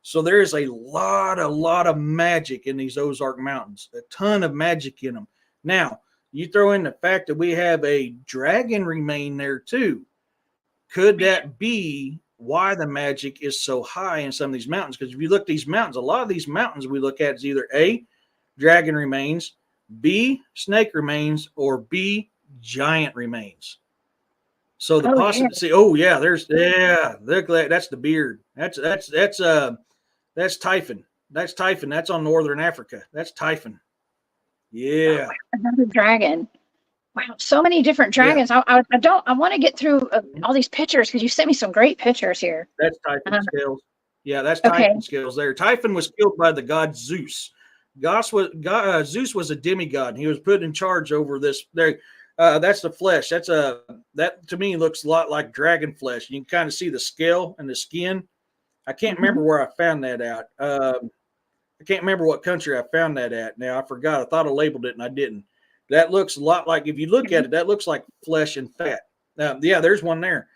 So there is a lot of magic in these Ozark Mountains, a ton of magic in them. Now, you throw in the fact that we have a dragon remain there too. Could that be why the magic is so high in some of these mountains? Because if you look at these mountains, a lot of these mountains we look at is either A, dragon remains, B, snake remains, or B, giant remains. So the possibility, look at that, that's the beard. That's Typhon. That's Typhon. That's on northern Africa. That's Typhon. Yeah. Another dragon. Wow, so many different dragons. Yeah. I want to get through all these pictures, because you sent me some great pictures here. That's Typhon scales. Yeah, that's Typhon scales there. Typhon was killed by the god Zeus. Zeus was a demigod, and he was put in charge over this. There, that's the flesh. That to me looks a lot like dragon flesh. You can kind of see the scale and the skin. I can't remember where I found that out. I can't remember what country I found that at. Now I forgot. I thought I labeled it and I didn't. That looks a lot like, if you look at it, that looks like flesh and fat. Yeah, there's one there.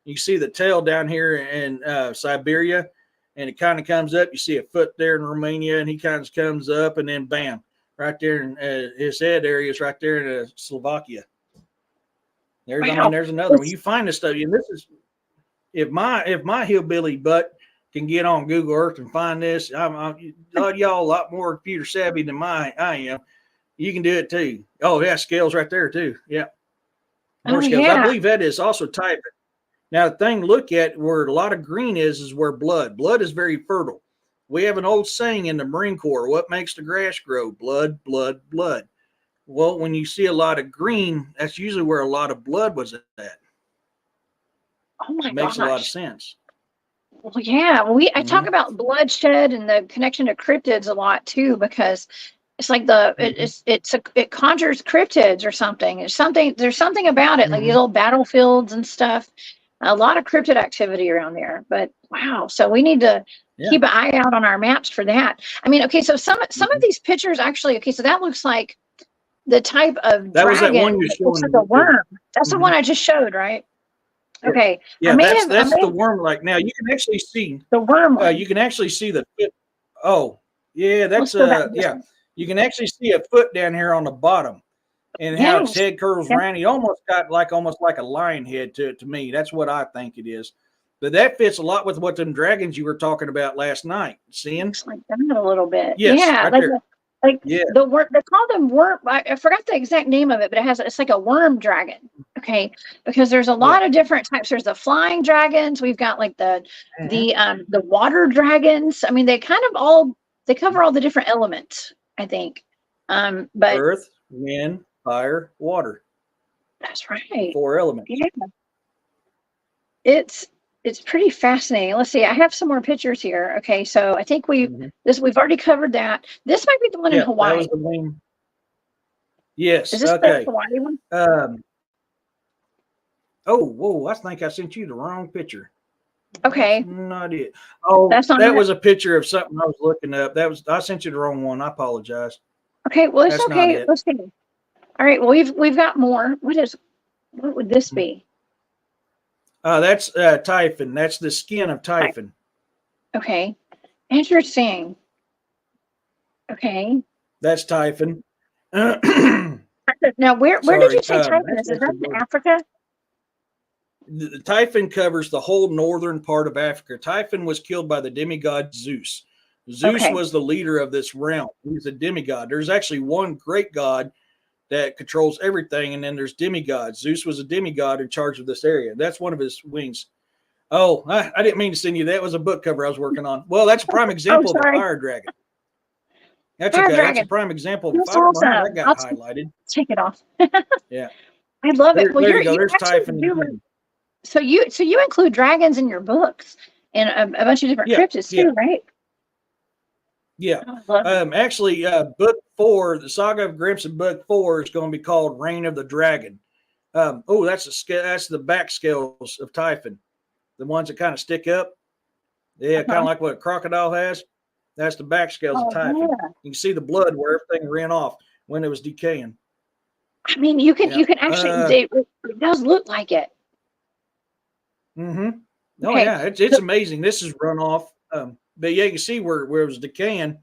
You see the tail down here in Siberia, and it kind of comes up. You see a foot there in Romania, and he kind of comes up, and then bam, right there in his head area is right there in Slovakia. There's, I mean, there's another one. You find this stuff, and this is, if my hillbilly butt can get on Google Earth and find this, y'all a lot more computer savvy than I am. You can do it too. Oh yeah, scales right there too. Yeah, more scales. Yeah. I believe that is also Typhon. Now the thing to look at where a lot of green is where blood is very fertile. We have an old saying in the Marine Corps: "What makes the grass grow? Blood, blood, blood." Well, when you see a lot of green, that's usually where a lot of blood was at. Oh my gosh. Makes a lot of sense. Well, yeah. Well, I talk about bloodshed and the connection to cryptids a lot too, because it's like it conjures cryptids or something. There's something about it, like these little battlefields and stuff. A lot of cryptid activity around there. But wow, so we need to keep an eye out on our maps for that. I mean, okay, so some of these pictures actually, okay, so that looks like the type of that dragon. Was that one you're showing? Looks like a worm. That's the one I just showed, right? Okay. Yeah, that's the worm. Like now, you can actually see the worm. You can actually see the. Oh, yeah, that's yeah. You can actually see a foot down here on the bottom, and how its head curls around. He almost got almost like a lion head to me. That's what I think it is. But that fits a lot with what them dragons you were talking about last night. Seeing? Looks like that a little bit. Yes, yeah, right the worm. They call them worm. I forgot the exact name of it, but it's like a worm dragon. Okay, because there's a lot of different types. There's the flying dragons. We've got like the water dragons. I mean, they cover all the different elements, I think. But earth, wind, fire, water. That's right. 4 elements. Yeah. It's pretty fascinating. Let's see. I have some more pictures here. Okay, so I think we've already covered that. This might be the one in Hawaii. That was the one. Yes. Is this the Hawaii one? Whoa! I think I sent you the wrong picture. Okay. That's not it. Oh, that was a picture of something I was looking up. I sent you the wrong one. I apologize. Okay. Well, it's okay. Let's see. All right. Well, we've got more. What would this be? That's Typhon. That's the skin of Typhon. Okay. Interesting. Okay. That's Typhon. Now, where did you say Typhon is? Is that in Africa? The Typhon covers the whole northern part of Africa. Typhon was killed by the demigod Zeus. Zeus was the leader of this realm. He's a demigod. There's actually one great god that controls everything, and then there's demigods. Zeus was a demigod in charge of this area. That's one of his wings. Oh, I didn't mean to send you that. Was a book cover I was working on. Well, that's a prime example of the fire dragon. That's okay. That's a prime example of the fire dragon. That got highlighted. Take it off. Yeah. I love it. Well, there you go. There's Typhon. So you include dragons in your books and a bunch of different cryptids too, right? Yeah. Actually, book 4, the Saga of Grimson, book 4 is going to be called Reign of the Dragon. That's the back scales of Typhon, the ones that kind of stick up. Yeah, kind of like what a crocodile has. That's the back scales of Typhon. Yeah. You can see the blood where everything ran off when it was decaying. I mean, you can actually. It does look like it. Mm-hmm. Oh yeah, it's amazing. This is runoff. But yeah, you can see where it was decaying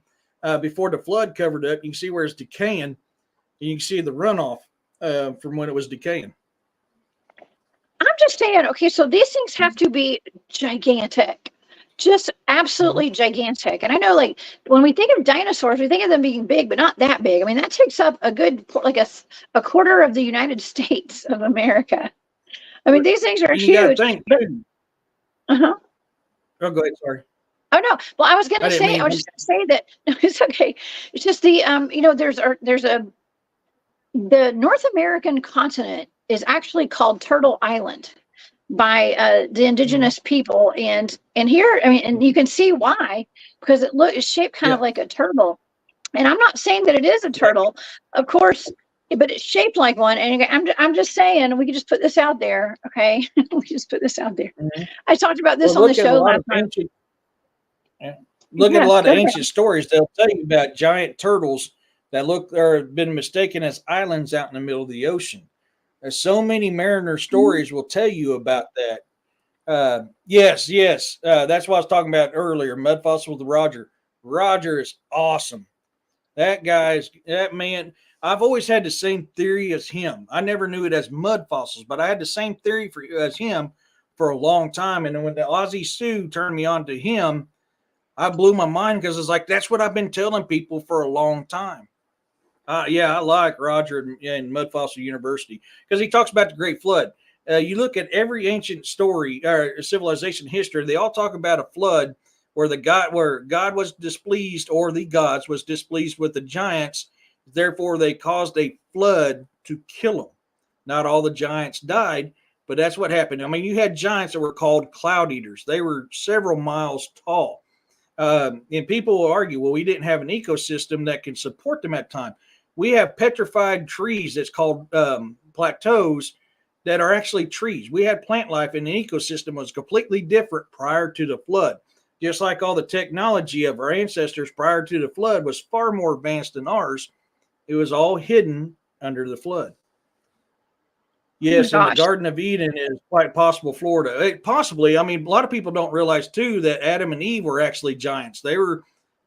before the flood covered up. You can see where it's decaying, and you can see the runoff from when it was decaying. I'm just saying, okay, so these things have to be gigantic, just absolutely gigantic. And I know, like, when we think of dinosaurs, we think of them being big, but not that big. I mean, that takes up a good, like a quarter of the United States of America. I mean, these things are huge. Oh, go ahead. Sorry. Oh no. Well, I was just going to say that it's okay. It's just the the North American continent is actually called Turtle Island by the indigenous people, and here, I mean, and you can see why, because it's shaped kind of like a turtle. And I'm not saying that it is a turtle, of course, but it's shaped like one. And I'm just saying, we can just put this out there, okay? We just put this out there. I talked about this on the show last time. Look at a lot of ancient stories. They'll tell you about giant turtles that have been mistaken as islands out in the middle of the ocean. There's so many mariner stories will tell you about that. Yes. That's what I was talking about earlier. Mud Fossil with Roger. Roger is awesome. That man. I've always had the same theory as him. I never knew it as mud fossils, but I had the same theory as him for a long time. And when the Aussie Sioux turned me on to him, I blew my mind because it's like, that's what I've been telling people for a long time. I like Roger in Mud Fossil University because he talks about the Great Flood. You look at every ancient story or civilization history, they all talk about a flood where God was displeased, or the gods was displeased with the giants. Therefore, they caused a flood to kill them. Not all the giants died, but that's what happened. I mean, you had giants that were called cloud eaters. They were several miles tall. And people will argue, well, we didn't have an ecosystem that can support them at the time. We have petrified trees that's called plateaus that are actually trees. We had plant life, and the ecosystem was completely different prior to the flood. Just like all the technology of our ancestors prior to the flood was far more advanced than ours. It was all hidden under the flood. Yes, and the Garden of Eden is quite possible Florida. Possibly, I mean, a lot of people don't realize, too, that Adam and Eve were actually giants. They were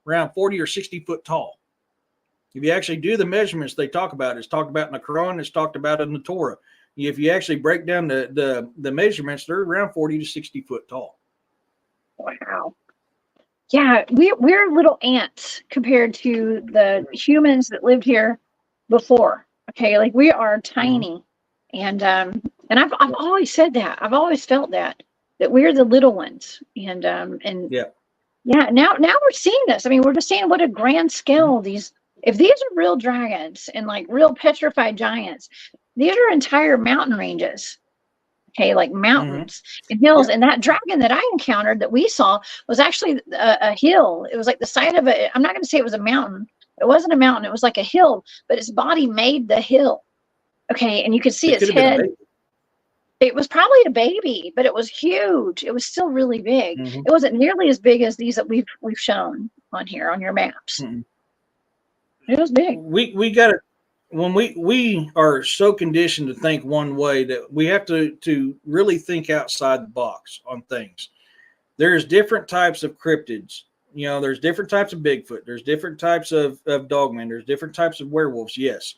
around 40 or 60 foot tall. If you actually do the measurements they talk about, it's talked about in the Quran, it's talked about in the Torah. If you actually break down the measurements, they're around 40 to 60 foot tall. Wow. Yeah, we're little ants compared to the humans that lived here before. Okay, like we are tiny. And And I've always said that. I've always felt that we're the little ones. And Yeah. yeah, now we're seeing this. I mean, we're just seeing what a grand scale if these are real dragons and like real petrified giants, these are entire mountain ranges. Okay, like mountains and hills. And that dragon that I encountered that we saw was actually a hill. It was like the side of I'm not going to say it was a mountain. It wasn't a mountain. It was like a hill, but its body made the hill. Okay, and you could see its head. It was probably a baby, but it was huge. It was still really big. It wasn't nearly as big as these that we've shown on here on your maps. It was big. We got to, when we are so conditioned to think one way that we have to really think outside the box on things. There's different types of cryptids. You know, there's different types of Bigfoot. There's different types of Dogman. There's different types of werewolves. Yes.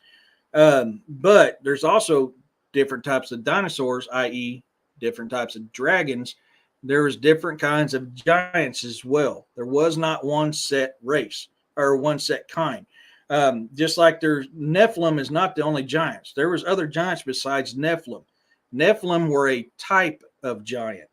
But there's also different types of dinosaurs, i.e. different types of dragons. There was different kinds of giants as well. There was not one set race or one set kind. Just like there's Nephilim is not the only giants. There was other giants besides Nephilim. Nephilim were a type of giant.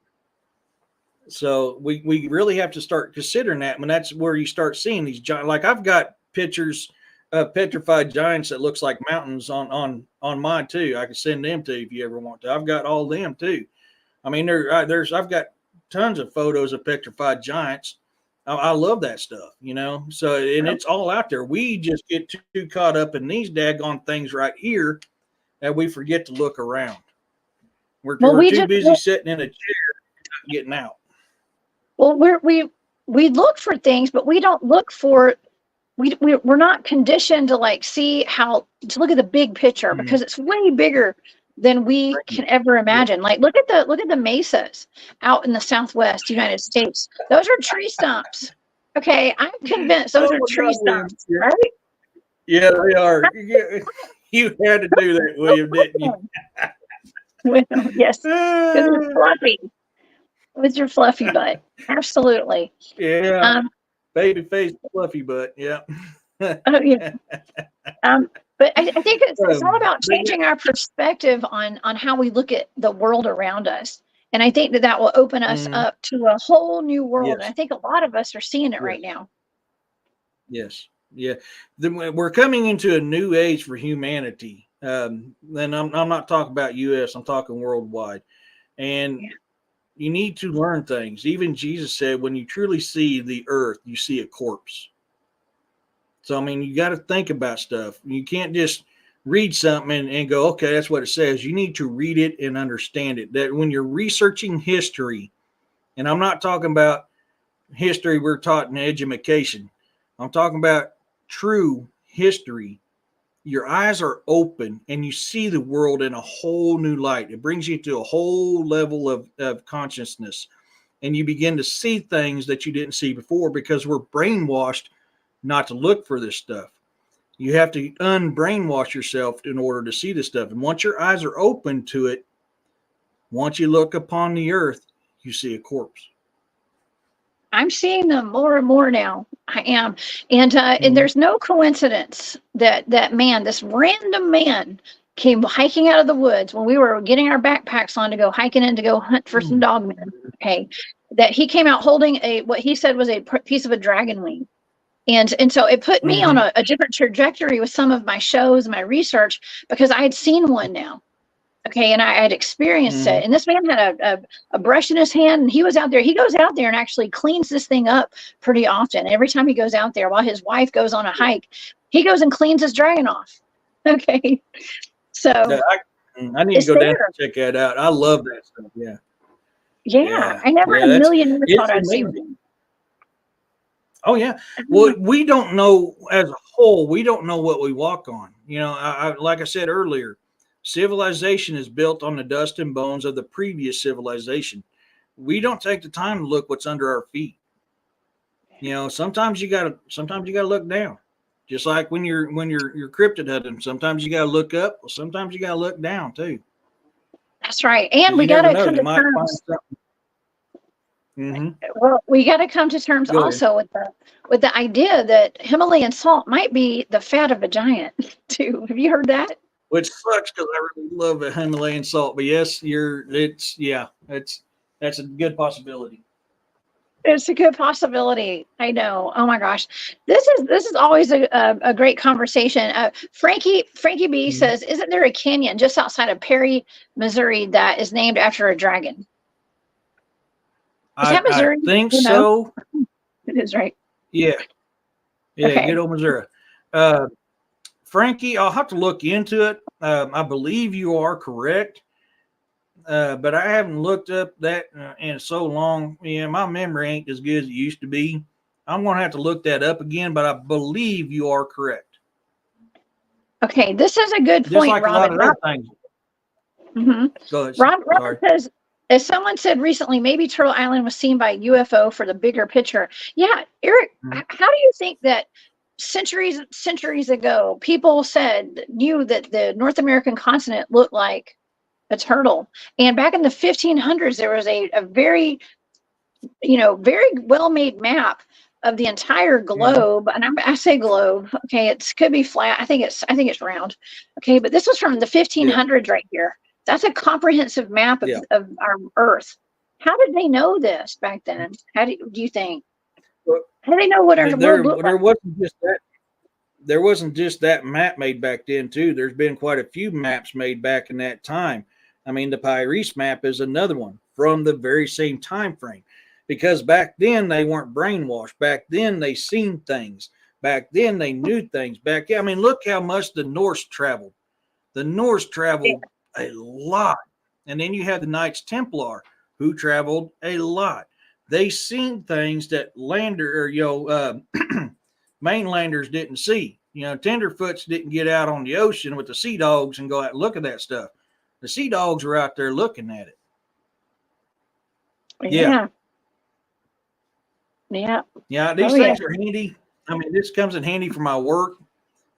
So we really have to start considering that when that's where you start seeing these giants. Like I've got pictures of petrified giants that looks like mountains on mine too. I can send them to you if you ever want to. I've got all them too. I mean, I've got tons of photos of petrified giants. I love that stuff, you know. So and it's all out there. We just get too caught up in these daggone things right here that we forget to look around. We're too busy sitting in a chair, not getting out. Well, we look for things, but we don't look for. We're not conditioned to to look at the big picture because it's way bigger than we can ever imagine. Like look at the mesas out in the Southwest United States. Those are tree stumps. Okay, I'm convinced those are tree stumps, right? Yeah, they are. You had to do that, William, didn't you? Yes, because it's fluffy. With your fluffy butt, absolutely. Yeah, baby face, fluffy butt. Yeah. Oh yeah. But I think it's all about changing our perspective on how we look at the world around us, and I think that will open us up to a whole new world. Yes. And I think a lot of us are seeing it right now. Yes. Yeah. We're coming into a new age for humanity. And I'm not talking about U.S. I'm talking worldwide, and. Yeah. You need to learn things. Even Jesus said, when you truly see the earth, you see a corpse. So, I mean, you got to think about stuff. You can't just read something and go, okay, that's what it says. You need to read it and understand it. That when you're researching history, and I'm not talking about history we're taught in education. I'm talking about true history. Your eyes are open and you see the world in a whole new light. It brings you to a whole level of consciousness, and you begin to see things that you didn't see before because we're brainwashed not to look for this stuff. You have to unbrainwash yourself in order to see this stuff. And once your eyes are open to it, once you look upon the earth, you see a corpse. I'm seeing them more and more now. I am. And there's no coincidence that this random man came hiking out of the woods when we were getting our backpacks on to go hiking and to go hunt for some dogmen. Okay. That he came out holding what he said was a piece of a dragon wing. And so it put me on a different trajectory with some of my shows and my research because I had seen one now. Okay, and I had experienced it. And this man had a brush in his hand, and he was out there. He goes out there and actually cleans this thing up pretty often. Every time he goes out there, while his wife goes on a hike, he goes and cleans his dragon off. Okay, so I need to go down and check that out. I love that stuff. Yeah. Yeah, I never in a million years thought I'd see one. Oh yeah. Well, we don't know as a whole. We don't know what we walk on. You know, like I said earlier. Civilization is built on the dust and bones of the previous civilization. We don't take the time to look what's under our feet. You know, sometimes you gotta look down. Just like when you're cryptid hunting, sometimes you gotta look up. Well, sometimes you gotta look down too. That's right, and we gotta come to terms. Well, we got to come to terms also with the idea that Himalayan salt might be the fat of a giant too. Have you heard that? which sucks because I really love the Himalayan salt. But yes, that's a good possibility. It's a good possibility. I know. Oh my gosh, this is always a great conversation. Frankie B says, "Isn't there a canyon just outside of Perry, Missouri, that is named after a dragon?" Is that Missouri? I think so. It is, right? Yeah. Okay. Good old Missouri. Frankie, I'll have to look into it. I believe you are correct. But I haven't looked up that in so long. Yeah, my memory ain't as good as it used to be. I'm going to have to look that up again, but I believe you are correct. Okay, this is a good point, just like Robin. a lot of other things. Mm-hmm. Go ahead. Robin says, as someone said recently, maybe Turtle Island was seen by UFO for the bigger picture. Yeah, Eric, how do you think that centuries ago, people knew that the North American continent looked like a turtle? And back in the 1500s, there was a very, very well-made map of the entire globe. And I say globe. Okay, it could be flat. I think it's round. Okay, but this was from the 1500s right here. That's a comprehensive map of our Earth. How did they know this back then? How do you think? How do they know what our world looked like? There wasn't just that map made back then too. There's been quite a few maps made back in that time. I mean, the Piraeus map is another one from the very same time frame, because back then they weren't brainwashed. Back then they seen things. Back then they knew things. I mean, look how much the Norse traveled. The Norse traveled a lot. And then you had the Knights Templar who traveled a lot. They seen things that mainlanders didn't see. Tenderfoots didn't get out on the ocean with the sea dogs and go out and look at that stuff. The sea dogs were out there looking at it. Yeah. These things are handy. I mean, this comes in handy for my work,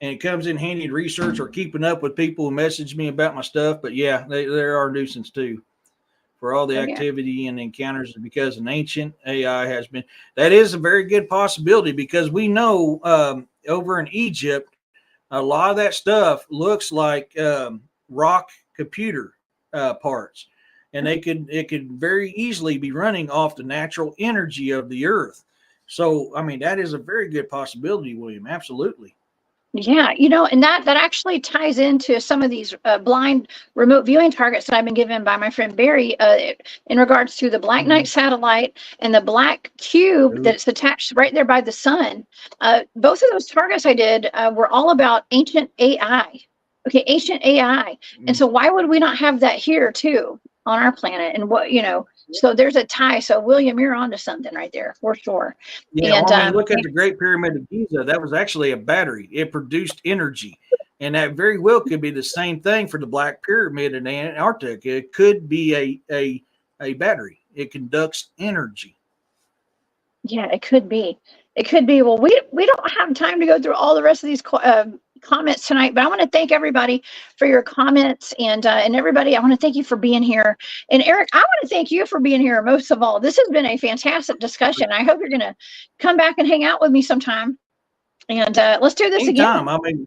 and it comes in handy to research or keeping up with people who message me about my stuff. But yeah, they are a nuisance too for all the activity and encounters, because an ancient AI has been. That is a very good possibility, because we know over in Egypt, a lot of that stuff looks like rock computer parts, and it could very easily be running off the natural energy of the earth. So, I mean, that is a very good possibility, William. Absolutely. Yeah, and that actually ties into some of these blind remote viewing targets that I've been given by my friend Barry in regards to the Black Knight satellite and the black cube that's attached right there by the sun. Both of those targets I did were all about ancient AI. Okay, ancient AI. And so why would we not have that here too on our planet? And so there's a tie. So William, you're onto something right there for sure. Yeah, and look at the Great Pyramid of Giza. That was actually a battery. It produced energy, and that very well could be the same thing for the Black Pyramid in Antarctica. It could be a battery. It conducts energy. Yeah, it could be. It could be. Well, we don't have time to go through all the rest of these comments tonight, but I want to thank everybody for your comments, and everybody, I want to thank you for being here. And Eric, I want to thank you for being here most of all. This has been a fantastic discussion. I hope you're going to come back and hang out with me sometime, and let's do this again. I mean,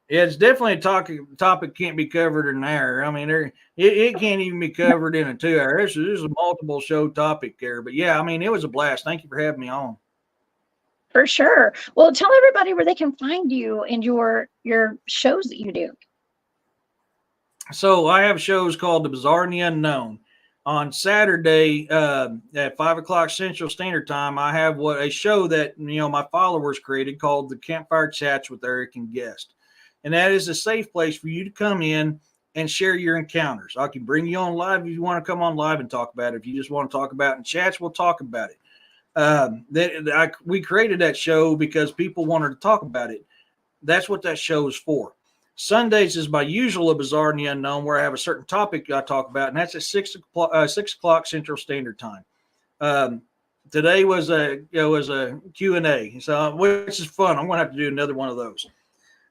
it's definitely a topic can't be covered in an hour. I mean, it can't even be covered in a 2 hour. This is a multiple show topic there, but yeah, I mean, it was a blast. Thank you for having me on. For sure. Well, tell everybody where they can find you and your shows that you do. So I have shows called The Bizarre and the Unknown. On Saturday at 5 o'clock Central Standard Time, I have a show that my followers created called The Campfire Chats with Eric and Guest. And that is a safe place for you to come in and share your encounters. I can bring you on live if you want to come on live and talk about it. If you just want to talk about it in chats, we'll talk about it. We created that show because people wanted to talk about it. That's what that show is for. Sundays is my usual Bizarre and the Unknown, where I have a certain topic I talk about, and that's at 6 o'clock Central Standard Time. Today was a Q&A, so which is fun. I'm going to have to do another one of those.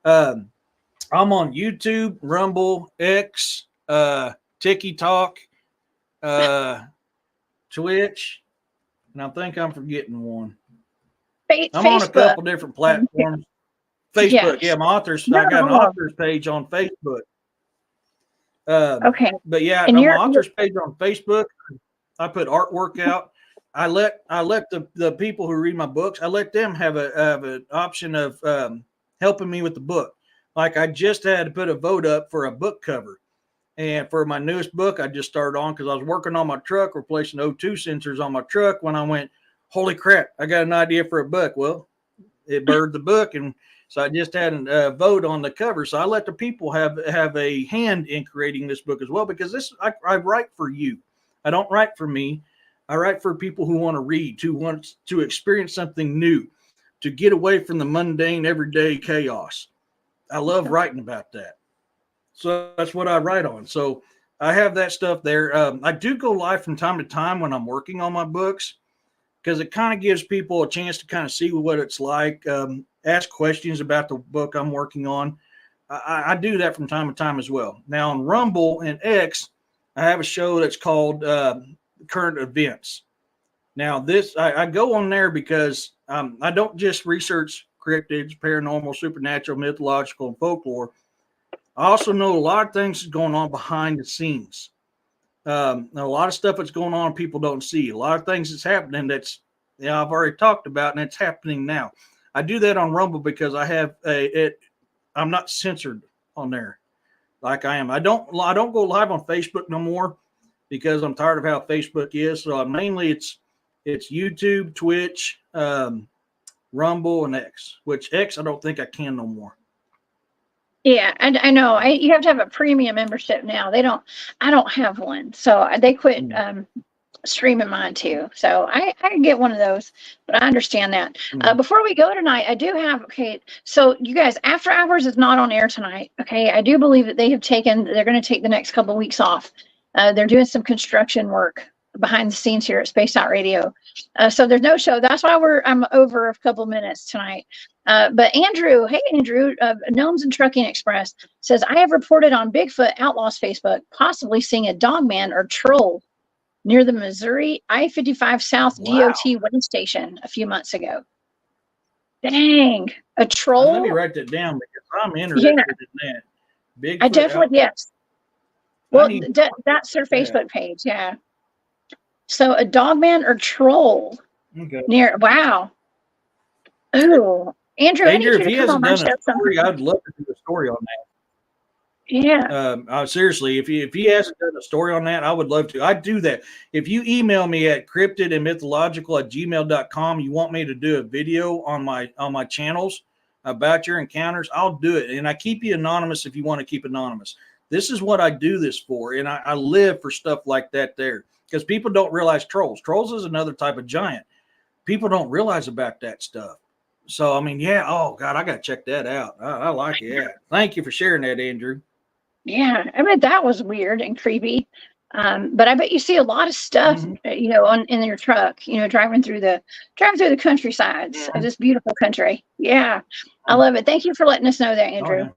I'm on YouTube, Rumble, X, TikTok, Twitch, and I think I'm forgetting one. I'm on a couple different platforms. Facebook. Yes. Yeah, my authors. Not I got an all of authors page on Facebook. Okay. But yeah, And on you're my authors page on Facebook, I put artwork out. I let the people who read my books, I let them have an option of helping me with the book. Like I just had to put a vote up for a book cover. And for my newest book, I just started on because I was working on my truck, replacing O2 sensors on my truck when I went, holy crap, I got an idea for a book. Well, it birthed the book. And so I just had a vote on the cover. So I let the people have a hand in creating this book as well, because I write for you. I don't write for me. I write for people who want to read, who want to experience something new, to get away from the mundane, everyday chaos. I love writing about that. So that's what I write on. So I have that stuff there. I do go live from time to time when I'm working on my books, because it kind of gives people a chance to kind of see what it's like, ask questions about the book I'm working on. I do that from time to time as well. Now on Rumble and X, I have a show that's called Current Events. Now this, I go on there because I don't just research cryptids, paranormal, supernatural, mythological, and folklore. I also know a lot of things is going on behind the scenes. A lot of stuff that's going on people don't see. A lot of things that's happening that's I've already talked about, and it's happening now. I do that on Rumble because I have I'm not censored on there like I am. I don't go live on Facebook no more because I'm tired of how Facebook is. So mainly it's YouTube, Twitch, Rumble, and X. Which X I don't think I can no more. Yeah, I know. You have to have a premium membership now. I don't have one, so they quit streaming mine too. So I can get one of those, but I understand that. Before we go tonight, I do have, okay, so you guys, After Hours is not on air tonight. Okay, I do believe that they're going to take the next couple of weeks off. They're doing some construction work behind the scenes here at Space Out Radio. So there's no show. That's why I'm over a couple minutes tonight. But Andrew, hey Andrew, Gnomes and Trucking Express says, I have reported on Bigfoot Outlaws Facebook possibly seeing a dogman or troll near the Missouri I-55 South DOT weigh station a few months ago. Dang, a troll. Let me write that down because I'm interested in that. Bigfoot I definitely, yes. Well, that's their Facebook page, yeah. So a dogman or troll near, wow. Ooh, Andrew, I need you if to he come on hasn't my done show a story, I'd love to do a story on that. Yeah. Seriously, if he hasn't done a story on that, I would love to. I'd do that. If you email me at cryptidandmythological@gmail.com, you want me to do a video on my channels about your encounters, I'll do it. And I keep you anonymous if you want to keep anonymous. This is what I do this for. And I live for stuff like that there, because people don't realize trolls. Trolls is another type of giant. People don't realize about that stuff. So, I mean, yeah. Oh, God, I got to check that out. I like it. Yeah. Thank you for sharing that, Andrew. Yeah, I mean, that was weird and creepy. But I bet you see a lot of stuff, in your truck, driving through the countrysides of this beautiful country. Yeah, I love it. Thank you for letting us know that, Andrew. Oh, yeah.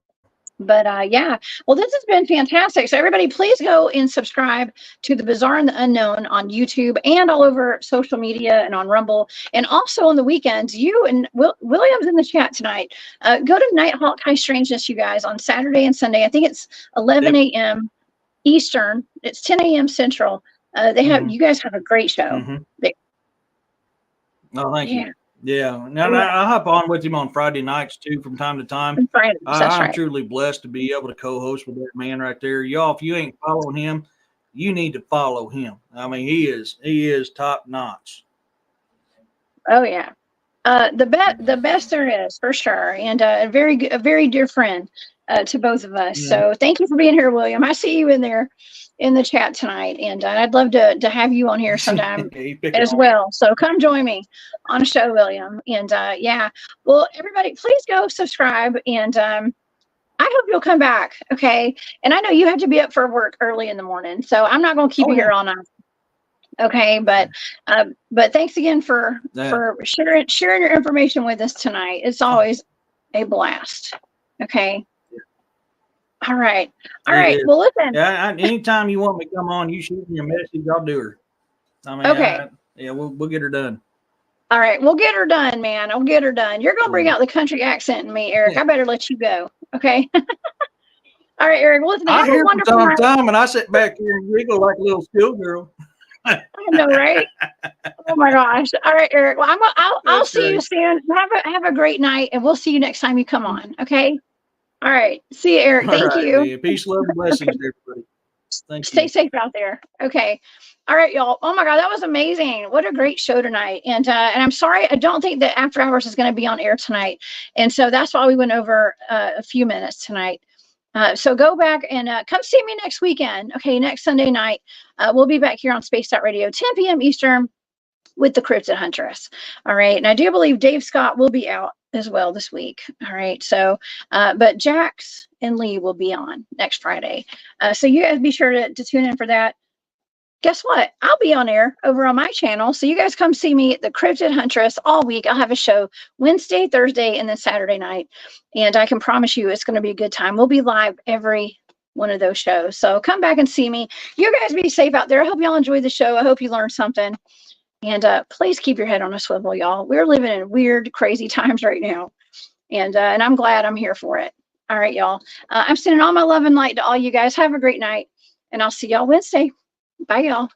But yeah, well, this has been fantastic. So everybody, please go and subscribe to The Bizarre and the Unknown on YouTube and all over social media and on Rumble. And also on the weekends, you and William's in the chat tonight. Go to Nighthawk High Strangeness, you guys, on Saturday and Sunday. I think it's 11 a.m. Eastern. It's 10 a.m. Central. You guys have a great show. Oh, thank you. Yeah. Now I hop on with him on Friday nights too from time to time. I'm truly blessed to be able to co-host with that man right there. Y'all, if you ain't following him, you need to follow him. I mean, he is top notch. Oh yeah. The best there is, for sure. And a very dear friend to both of us. So thank you for being here, William. I see you in there in the chat tonight, and I'd love to have you on here sometime as well. So come join me on a show, William. And yeah, well, everybody, please go subscribe, and I hope you'll come back. Okay, and I know you have to be up for work early in the morning, so I'm not going to keep you here all night. Okay, but thanks again for sharing your information with us tonight. It's always a blast. Okay. All right. Well, listen. Yeah, anytime you want me to come on, you shoot me a message, I'll do her. I mean, okay. We'll get her done. All right, we'll get her done, man. I'll get her done. You're gonna bring out the country accent in me, Eric. I better let you go. Okay. All right, Eric. Well, listen, I have a hear from wonderful time night. to time, and I sit back here and giggle like a little schoolgirl. I know, right? Oh my gosh! All right, Eric. Well, I'll see you soon. Have a great night, and we'll see you next time you come on. Okay. All right. See you, Eric. Thank you. Man. Peace, love, and blessings, to everybody. Thank you. Stay safe out there. Okay. All right, y'all. Oh my God, that was amazing. What a great show tonight. And I'm sorry, I don't think that After Hours is going to be on air tonight. And so that's why we went over a few minutes tonight. So go back and come see me next weekend. Okay, next Sunday night. We'll be back here on Space Radio, 10 p.m. Eastern with the Cryptid Huntress. All right. And I do believe Dave Scott will be out as well this week. All right. So, but Jax and Lee will be on next Friday. So you guys be sure to tune in for that. Guess what? I'll be on air over on my channel. So you guys come see me at the Cryptid Huntress all week. I'll have a show Wednesday, Thursday, and then Saturday night. And I can promise you it's going to be a good time. We'll be live every one of those shows. So come back and see me. You guys be safe out there. I hope y'all enjoyed the show. I hope you learned something. And please keep your head on a swivel, y'all. We're living in weird, crazy times right now. And I'm glad I'm here for it. All right, y'all. I'm sending all my love and light to all you guys. Have a great night. And I'll see y'all Wednesday. Bye, y'all.